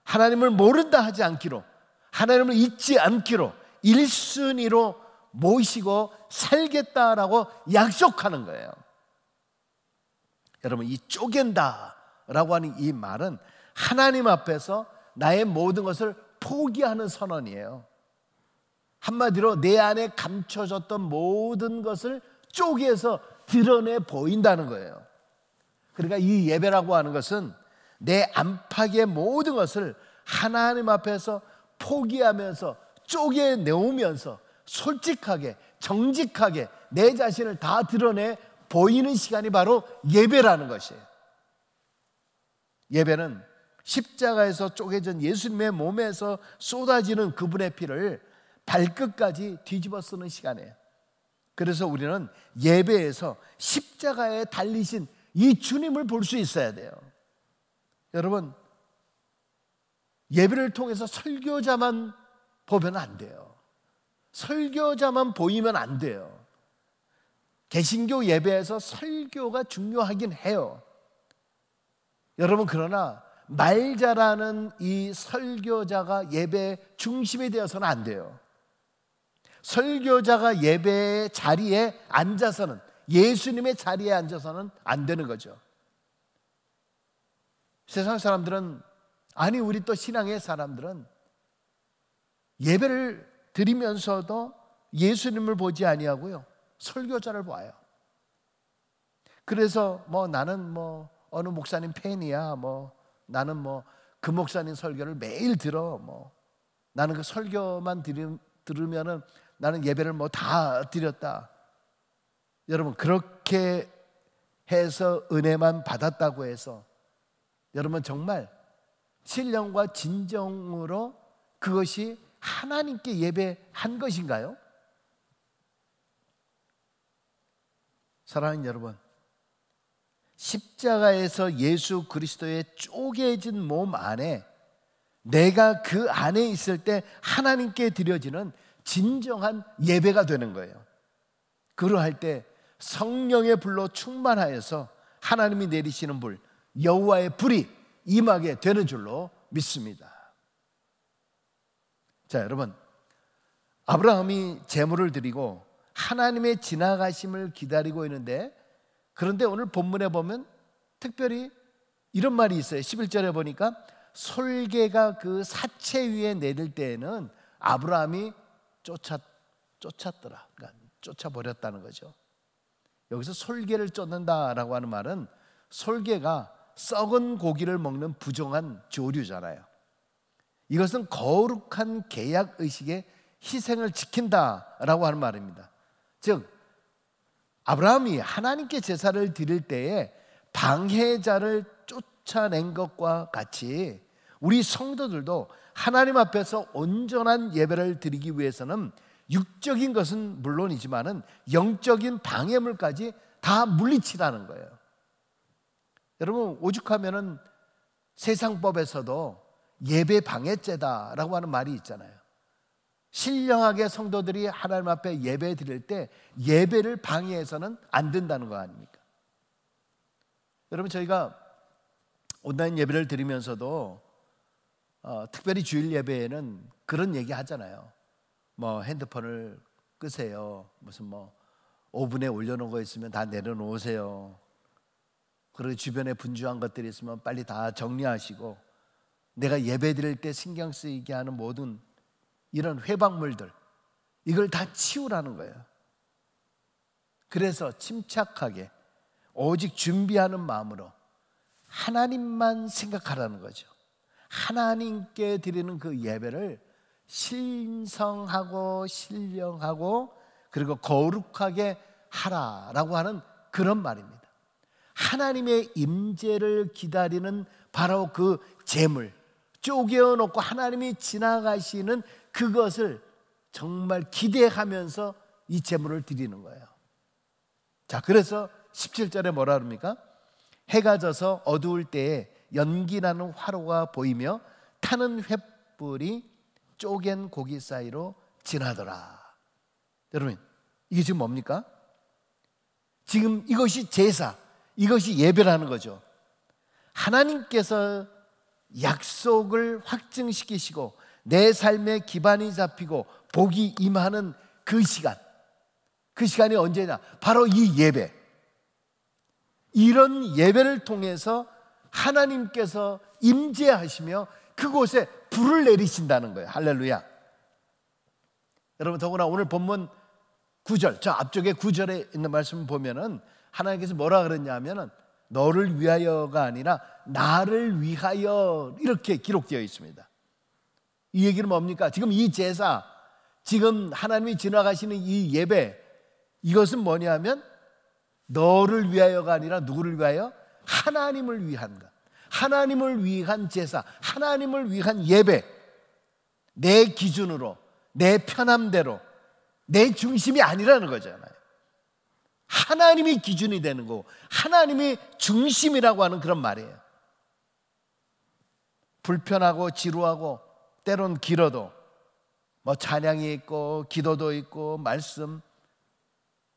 하나님을 모른다 하지 않기로, 하나님을 잊지 않기로 1순위로 모시고 살겠다라고 약속하는 거예요. 여러분, 이 쪼갠다라고 하는 이 말은 하나님 앞에서 나의 모든 것을 포기하는 선언이에요. 한마디로 내 안에 감춰졌던 모든 것을 쪼개서 드러내 보인다는 거예요. 그러니까 이 예배라고 하는 것은 내 안팎의 모든 것을 하나님 앞에서 포기하면서 쪼개내오면서 솔직하게, 정직하게 내 자신을 다 드러내 보이는 시간이 바로 예배라는 것이에요. 예배는 십자가에서 쪼개진 예수님의 몸에서 쏟아지는 그분의 피를 발끝까지 뒤집어 쓰는 시간이에요. 그래서 우리는 예배에서 십자가에 달리신 이 주님을 볼 수 있어야 돼요. 여러분, 예배를 통해서 설교자만 보면 안 돼요. 설교자만 보이면 안 돼요. 개신교 예배에서 설교가 중요하긴 해요. 여러분, 그러나 말 잘하는 이 설교자가 예배 중심이 되어서는 안 돼요. 설교자가 예배의 자리에 앉아서는, 예수님의 자리에 앉아서는 안 되는 거죠. 세상 사람들은, 아니 우리 또 신앙의 사람들은 예배를 드리면서도 예수님을 보지 아니하고요, 설교자를 봐요. 그래서 뭐 나는 뭐 어느 목사님 팬이야, 뭐 나는 뭐 그 목사님 설교를 매일 들어, 뭐 나는 그 설교만 들으면은 나는 예배를 뭐 다 드렸다. 여러분, 그렇게 해서 은혜만 받았다고 해서 여러분 정말 신령과 진정으로 그것이 하나님께 예배한 것인가요? 사랑하는 여러분, 십자가에서 예수 그리스도의 쪼개진 몸 안에 내가 그 안에 있을 때 하나님께 드려지는 진정한 예배가 되는 거예요. 그러할 때 성령의 불로 충만하여서 하나님이 내리시는 불, 여호와의 불이 임하게 되는 줄로 믿습니다. 자, 여러분, 아브라함이 제물을 드리고 하나님의 지나가심을 기다리고 있는데, 그런데 오늘 본문에 보면 특별히 이런 말이 있어요. 11절에 보니까 솔개가 그 사체 위에 내릴 때에는 아브라함이 쫓았더라. 그러니까 쫓아버렸다는 거죠. 여기서 솔개를 쫓는다라고 하는 말은, 솔개가 썩은 고기를 먹는 부정한 조류잖아요. 이것은 거룩한 계약 의식의 희생을 지킨다라고 하는 말입니다. 즉 아브라함이 하나님께 제사를 드릴 때에 방해자를 쫓아낸 것과 같이 우리 성도들도 하나님 앞에서 온전한 예배를 드리기 위해서는 육적인 것은 물론이지만은 영적인 방해물까지 다 물리치라는 거예요. 여러분, 오죽하면은 세상법에서도 예배 방해죄다라고 하는 말이 있잖아요. 신령하게 성도들이 하나님 앞에 예배 드릴 때 예배를 방해해서는 안 된다는 거 아닙니까? 여러분, 저희가 온라인 예배를 드리면서도 특별히 주일 예배에는 그런 얘기 하잖아요. 뭐 핸드폰을 끄세요. 무슨 뭐 오븐에 올려놓은 거 있으면 다 내려놓으세요. 그리고 주변에 분주한 것들이 있으면 빨리 다 정리하시고, 내가 예배 드릴 때 신경 쓰이게 하는 모든 이런 회방물들, 이걸 다 치우라는 거예요. 그래서 침착하게 오직 준비하는 마음으로 하나님만 생각하라는 거죠. 하나님께 드리는 그 예배를 신성하고 신령하고 그리고 거룩하게 하라라고 하는 그런 말입니다. 하나님의 임재를 기다리는 바로 그 제물, 쪼개어놓고 하나님이 지나가시는 그것을 정말 기대하면서 이 제물을 드리는 거예요. 자, 그래서 17절에 뭐라 그럽니까? 해가 져서 어두울 때에 연기나는 화로가 보이며 타는 횃불이 쪼갠 고기 사이로 지나더라. 여러분, 이게 지금 뭡니까? 지금 이것이 제사, 이것이 예배라는 거죠. 하나님께서 약속을 확증시키시고 내 삶의 기반이 잡히고 복이 임하는 그 시간, 그 시간이 언제냐? 바로 이 예배. 이런 예배를 통해서 하나님께서 임재하시며 그곳에 불을 내리신다는 거예요. 할렐루야. 여러분, 더구나 오늘 본문 9절, 저 앞쪽에 9절에 있는 말씀 보면은 하나님께서 뭐라 그랬냐면은 너를 위하여가 아니라 나를 위하여 이렇게 기록되어 있습니다. 이 얘기는 뭡니까? 지금 이 제사, 지금 하나님이 지나가시는 이 예배, 이것은 뭐냐면 너를 위하여가 아니라 누구를 위하여? 하나님을 위한 것, 하나님을 위한 제사, 하나님을 위한 예배. 내 기준으로, 내 편함대로, 내 중심이 아니라는 거잖아요. 하나님이 기준이 되는 거고 하나님이 중심이라고 하는 그런 말이에요. 불편하고 지루하고 때론 길어도 뭐 찬양이 있고 기도도 있고 말씀,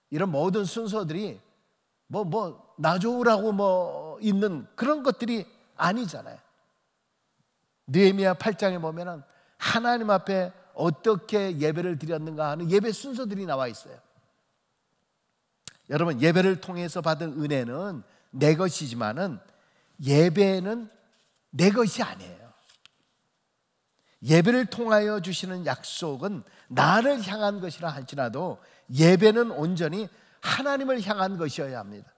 이런 모든 순서들이 나 좋으라고 있는 그런 것들이 아니잖아요. 느헤미야 8장에 보면은 하나님 앞에 어떻게 예배를 드렸는가 하는 예배 순서들이 나와 있어요. 여러분, 예배를 통해서 받은 은혜는 내 것이지만은 예배는 내 것이 아니에요. 예배를 통하여 주시는 약속은 나를 향한 것이라 할지라도 예배는 온전히 하나님을 향한 것이어야 합니다.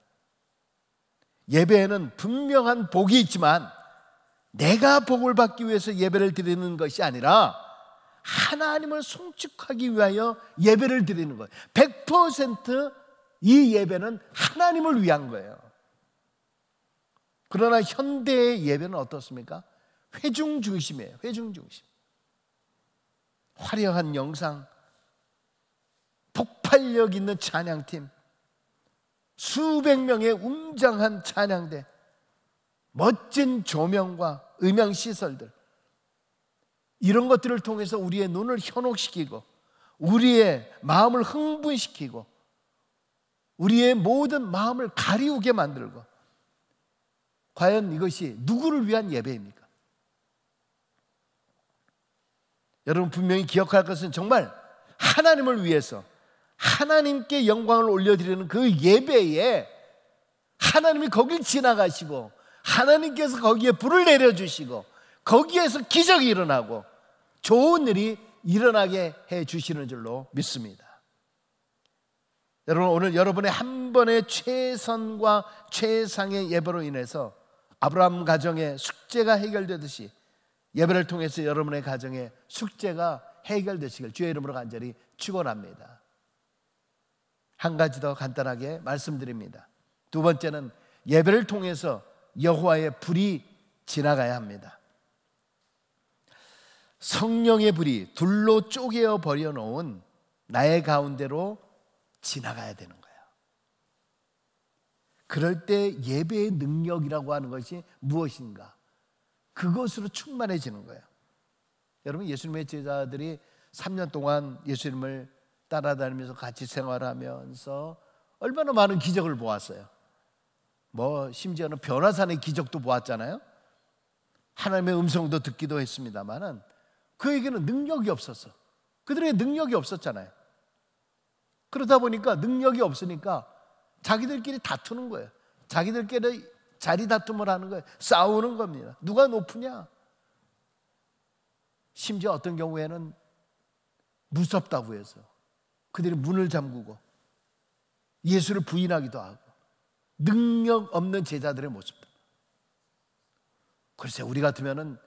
예배에는 분명한 복이 있지만 내가 복을 받기 위해서 예배를 드리는 것이 아니라 하나님을 송축하기 위하여 예배를 드리는 거예요. 100% 이 예배는 하나님을 위한 거예요. 그러나 현대의 예배는 어떻습니까? 회중 중심이에요. 회중 중심. 화려한 영상, 폭발력 있는 찬양팀, 수백 명의 웅장한 찬양대, 멋진 조명과 음향 시설들, 이런 것들을 통해서 우리의 눈을 현혹시키고 우리의 마음을 흥분시키고 우리의 모든 마음을 가리우게 만들고, 과연 이것이 누구를 위한 예배입니까? 여러분, 분명히 기억할 것은 정말 하나님을 위해서, 하나님께 영광을 올려드리는 그 예배에 하나님이 거길 지나가시고 하나님께서 거기에 불을 내려주시고 거기에서 기적이 일어나고 좋은 일이 일어나게 해주시는 줄로 믿습니다. 여러분, 오늘 여러분의 한 번의 최선과 최상의 예배로 인해서 아브라함 가정의 숙제가 해결되듯이 예배를 통해서 여러분의 가정의 숙제가 해결되시길 주의 이름으로 간절히 축원합니다. 한 가지 더 간단하게 말씀드립니다. 두 번째는 예배를 통해서 여호와의 불이 지나가야 합니다. 성령의 불이 둘로 쪼개어 버려놓은 나의 가운데로 지나가야 되는 거예요. 그럴 때 예배의 능력이라고 하는 것이 무엇인가? 그것으로 충만해지는 거예요. 여러분, 예수님의 제자들이 3년 동안 예수님을 따라다니면서 같이 생활하면서 얼마나 많은 기적을 보았어요. 심지어는 변화산의 기적도 보았잖아요. 하나님의 음성도 듣기도 했습니다만은 그에게는 능력이 없었어. 그들에게 능력이 없었잖아요. 그러다 보니까 능력이 없으니까 자기들끼리 다투는 거예요. 자기들끼리 자리 다툼을 하는 거예요. 싸우는 겁니다. 누가 높으냐? 심지어 어떤 경우에는 무섭다고 해서 그들이 문을 잠그고 예수를 부인하기도 하고 능력 없는 제자들의 모습. 글쎄, 우리 같으면은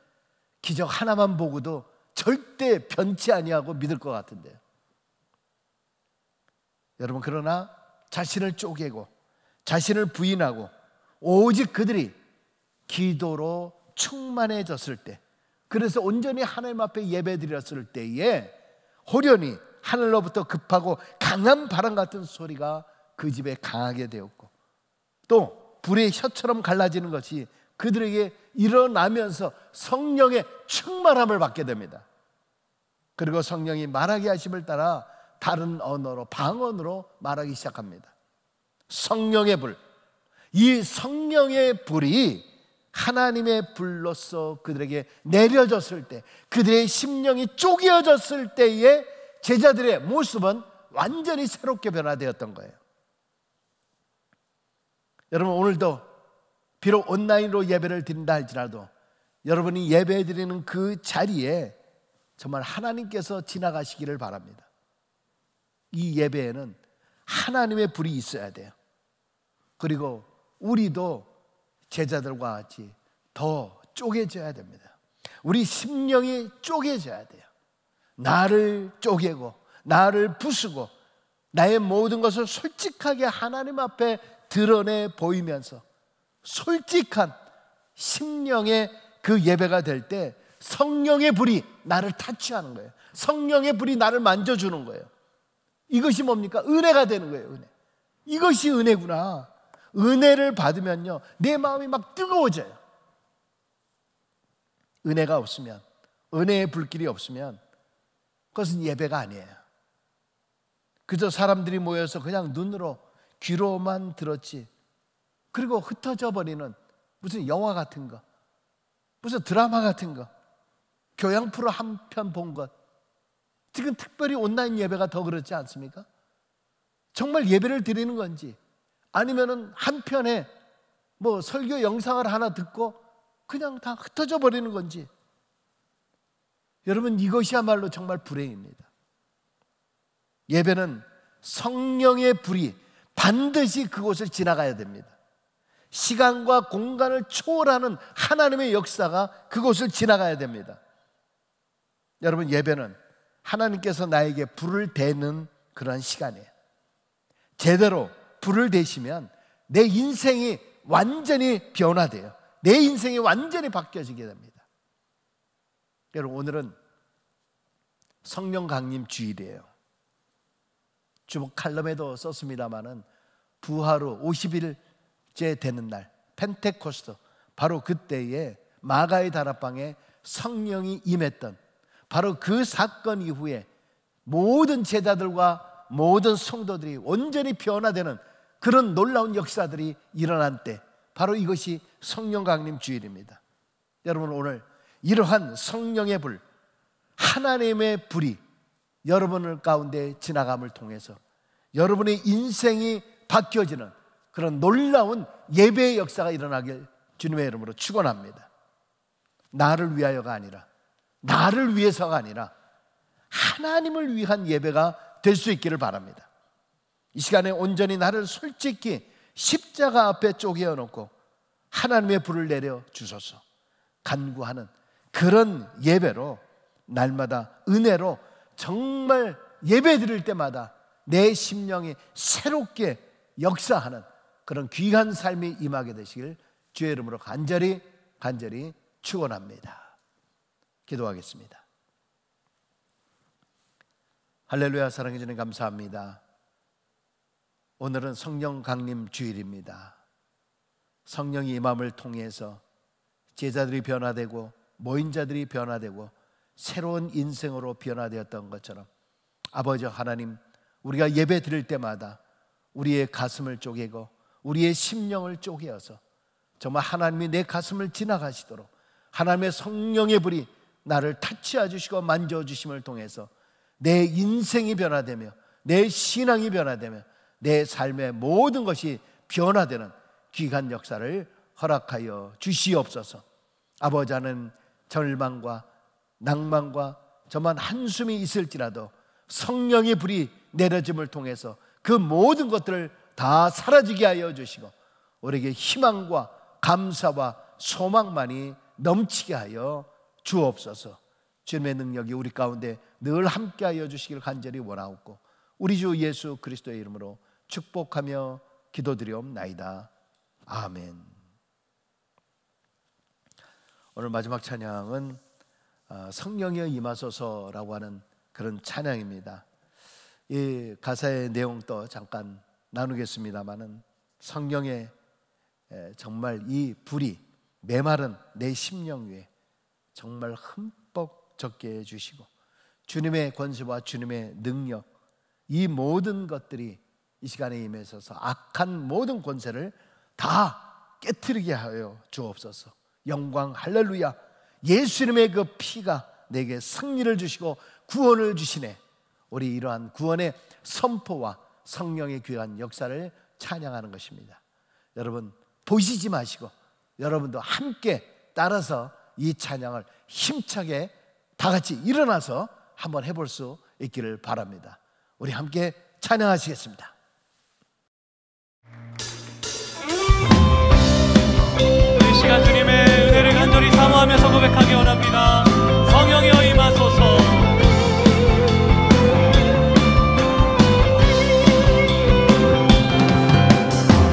기적 하나만 보고도 절대 변치 아니하고 믿을 것 같은데요. 여러분, 그러나 자신을 쪼개고 자신을 부인하고 오직 그들이 기도로 충만해졌을 때, 그래서 온전히 하나님 앞에 예배드렸을 때에 호련히 하늘로부터 급하고 강한 바람 같은 소리가 그 집에 강하게 되었고, 또 불의 혀처럼 갈라지는 것이 그들에게 일어나면서 성령의 충만함을 받게 됩니다. 그리고 성령이 말하게 하심을 따라 다른 언어로, 방언으로 말하기 시작합니다. 성령의 불, 이 성령의 불이 하나님의 불로서 그들에게 내려졌을 때, 그들의 심령이 쪼개어졌을 때에 제자들의 모습은 완전히 새롭게 변화되었던 거예요. 여러분, 오늘도 비록 온라인으로 예배를 드린다 할지라도 여러분이 예배 드리는 그 자리에 정말 하나님께서 지나가시기를 바랍니다. 이 예배에는 하나님의 불이 있어야 돼요. 그리고 우리도 제자들과 같이 더 쪼개져야 됩니다. 우리 심령이 쪼개져야 돼요. 나를 쪼개고 나를 부수고 나의 모든 것을 솔직하게 하나님 앞에 드러내 보이면서 솔직한 심령의 그 예배가 될 때 성령의 불이 나를 타치하는 거예요. 성령의 불이 나를 만져주는 거예요. 이것이 뭡니까? 은혜가 되는 거예요. 은혜. 이것이 은혜구나. 은혜를 받으면요, 내 마음이 막 뜨거워져요. 은혜가 없으면, 은혜의 불길이 없으면 그것은 예배가 아니에요. 그저 사람들이 모여서 그냥 눈으로 귀로만 들었지, 그리고 흩어져 버리는 무슨 영화 같은 거, 무슨 드라마 같은 거, 교양 프로 한 편 본 것. 지금 특별히 온라인 예배가 더 그렇지 않습니까? 정말 예배를 드리는 건지, 아니면은 한편에 설교 영상을 하나 듣고 그냥 다 흩어져 버리는 건지. 여러분, 이것이야말로 정말 불행입니다. 예배는 성령의 불이 반드시 그곳을 지나가야 됩니다. 시간과 공간을 초월하는 하나님의 역사가 그곳을 지나가야 됩니다. 여러분, 예배는 하나님께서 나에게 불을 대는 그런 시간이에요. 제대로 불을 대시면 내 인생이 완전히 변화돼요. 내 인생이 완전히 바뀌어지게 됩니다. 여러분, 오늘은 성령 강림 주일이에요. 주목 칼럼에도 썼습니다마는 부하로 50일째 되는 날, 펜테코스트, 바로 그때에 마가의 다락방에 성령이 임했던 바로 그 사건 이후에 모든 제자들과 모든 성도들이 온전히 변화되는 그런 놀라운 역사들이 일어난 때, 바로 이것이 성령 강림 주일입니다. 여러분, 오늘 이러한 성령의 불, 하나님의 불이 여러분을 가운데 지나감을 통해서 여러분의 인생이 바뀌어지는 그런 놀라운 예배의 역사가 일어나길 주님의 이름으로 축원합니다. 나를 위하여가 아니라, 나를 위해서가 아니라 하나님을 위한 예배가 될 수 있기를 바랍니다. 이 시간에 온전히 나를 솔직히 십자가 앞에 쪼개어 놓고 하나님의 불을 내려 주소서 간구하는 그런 예배로, 날마다 은혜로 정말 예배 드릴 때마다 내 심령이 새롭게 역사하는 그런 귀한 삶이 임하게 되시길 주의 이름으로 간절히 축원합니다. 기도하겠습니다. 할렐루야. 사랑해 주님 감사합니다. 오늘은 성령 강림 주일입니다. 성령이 임함을 통해서 제자들이 변화되고 모인 자들이 변화되고 새로운 인생으로 변화되었던 것처럼 아버지 하나님, 우리가 예배 드릴 때마다 우리의 가슴을 쪼개고 우리의 심령을 쪼개어서 정말 하나님이 내 가슴을 지나가시도록 하나님의 성령의 불이 나를 타치해 주시고 만져주심을 통해서 내 인생이 변화되며 내 신앙이 변화되며 내 삶의 모든 것이 변화되는 귀한 역사를 허락하여 주시옵소서. 아버지, 하는 절망과 낭만과 저만 한숨이 있을지라도 성령의 불이 내려짐을 통해서 그 모든 것들을 다 사라지게 하여 주시고 우리에게 희망과 감사와 소망만이 넘치게 하여 주옵소서. 주님의 능력이 우리 가운데 늘 함께하여 주시길 간절히 원하옵고 우리 주 예수 그리스도의 이름으로 축복하며 기도드리옵나이다. 아멘. 오늘 마지막 찬양은 성령이 임하소서라고 하는 그런 찬양입니다. 이 가사의 내용도 잠깐 나누겠습니다마는 성령의 정말 이 불이 메마른 내 심령 위에 정말 흠뻑 젖게 해주시고 주님의 권세와 주님의 능력, 이 모든 것들이 이 시간에 임해서서 악한 모든 권세를 다 깨트리게 하여 주옵소서. 영광 할렐루야. 예수님의 그 피가 내게 승리를 주시고 구원을 주시네. 우리 이러한 구원의 선포와 성령의 귀한 역사를 찬양하는 것입니다. 여러분 보시지 마시고 여러분도 함께 따라서 이 찬양을 힘차게 다 같이 일어나서 한번 해볼 수 있기를 바랍니다. 우리 함께 찬양하시겠습니다. 이 시간 주님의 은혜를 간절히 사모하면서 고백하기 원합니다. 성령이여 임하소서.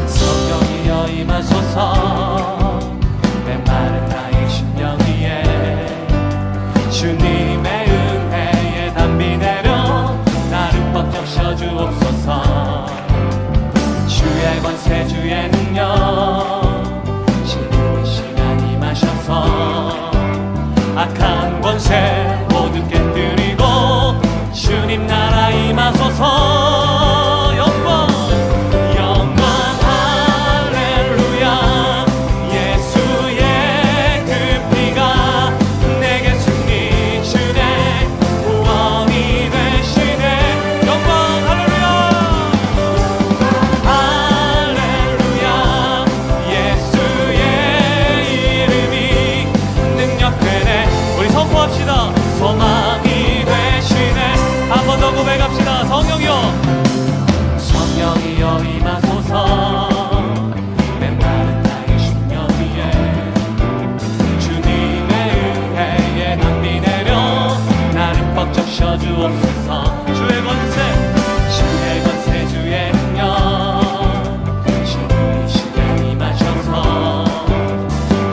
성령이여 임하소서. 메마른 나의 심령 위에 주님의 은혜의 담비 내려 나를 꽉 적셔주옵소서. 주의 권세 주의 능력 지금 이 시간 임하셔서 악한 권세 모두 깨뜨리고 주님 나라 임하소서. 영광 영광 할렐루야. 예수의 그 피가 내게 승리 주네. 구원이 되시네. 영광 할렐루야. 할렐루야. 예수의 이름이 능력되네. 우리 선포합시다. 소망이 되시네. 한 번 더 고백합시다. 성령이여 성령이여 임하소서. 메마른 나의 심령 위에 주님의 은혜의 낭비 내려 나를 꽉 적셔주옵소서. 주의 권세 주의 권세 주의 능력 지금 이 시간 임하셔서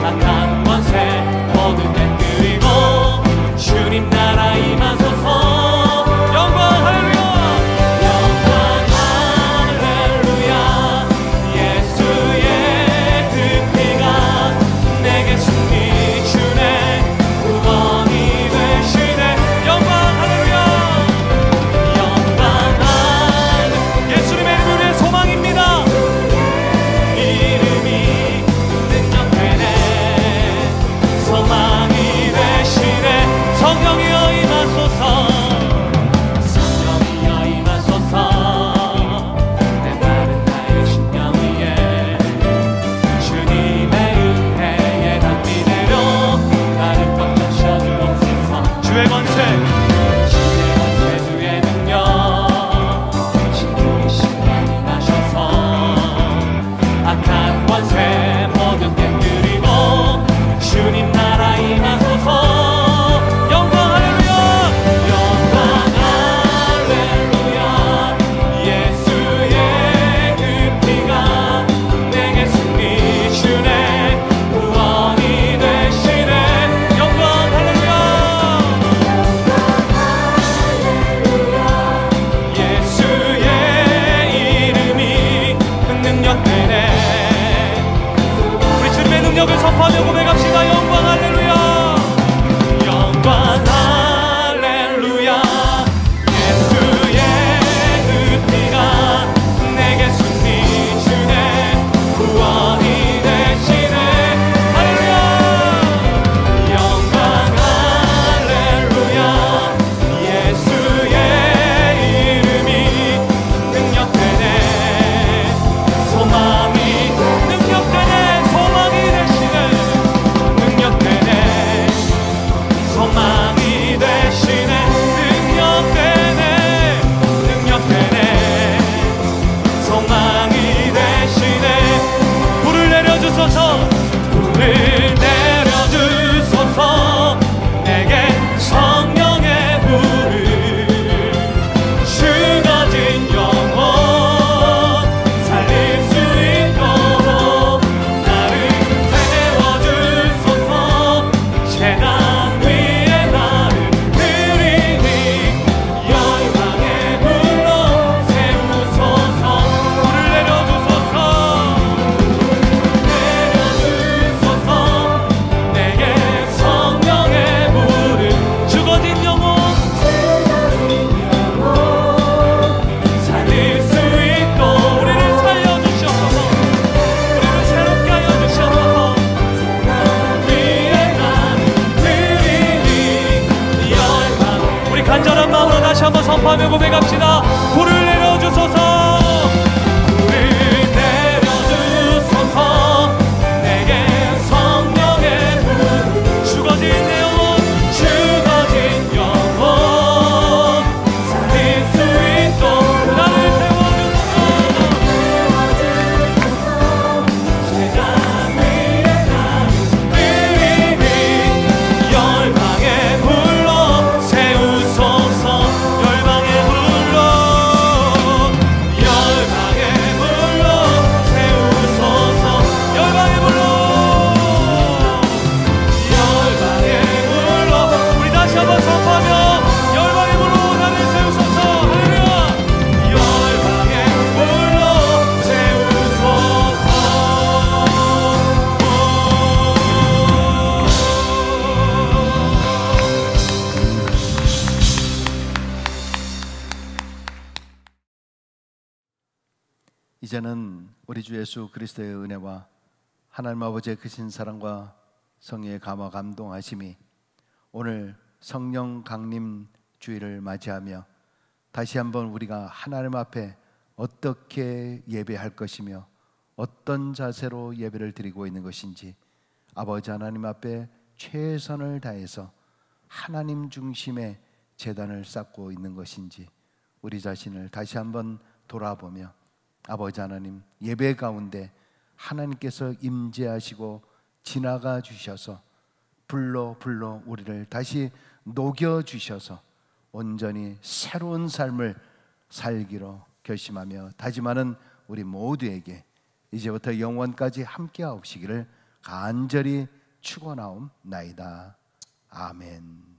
악한 권세 모두 깨뜨리고 주님 나라 임하소서. 영광 할렐루야. 영광 할렐루야. 예수의 그 피가 내게 승리 주네. 구원이 되시네. 영광 할렐루야. 영광 할렐루야. 다시 한번 선포하며 고백합시다. 불을 내려주소서. 불을 내려주소서. 내게 성령의 불. 죽어진 내 영혼, 죽어진 영혼 살릴 수 있도록 나를 태워주소서. 제가 위에 나를 열방에 불러 세우소서. 열방에 불러 세우소서. 열방에 불러 우리 다시 한번 선포하며 열방에 불러 나를 세우소서. 할렐루야. 열방에 불러 세우소서. 이제는 우리 주 예수 그리스도의 은혜와 하나님 아버지의 크신 사랑과 성령의 감화 감동하심이 오늘 성령 강림 주일을 맞이하며 다시 한번 우리가 하나님 앞에 어떻게 예배할 것이며 어떤 자세로 예배를 드리고 있는 것인지, 아버지 하나님 앞에 최선을 다해서 하나님 중심의 제단을 쌓고 있는 것인지 우리 자신을 다시 한번 돌아보며 아버지 하나님, 예배 가운데 하나님께서 임재하시고 지나가 주셔서 불러 우리를 다시 녹여 주셔서 온전히 새로운 삶을 살기로 결심하며 다짐하는 우리 모두에게 이제부터 영원까지 함께 하옵시기를 간절히 축원하옵나이다. 아멘.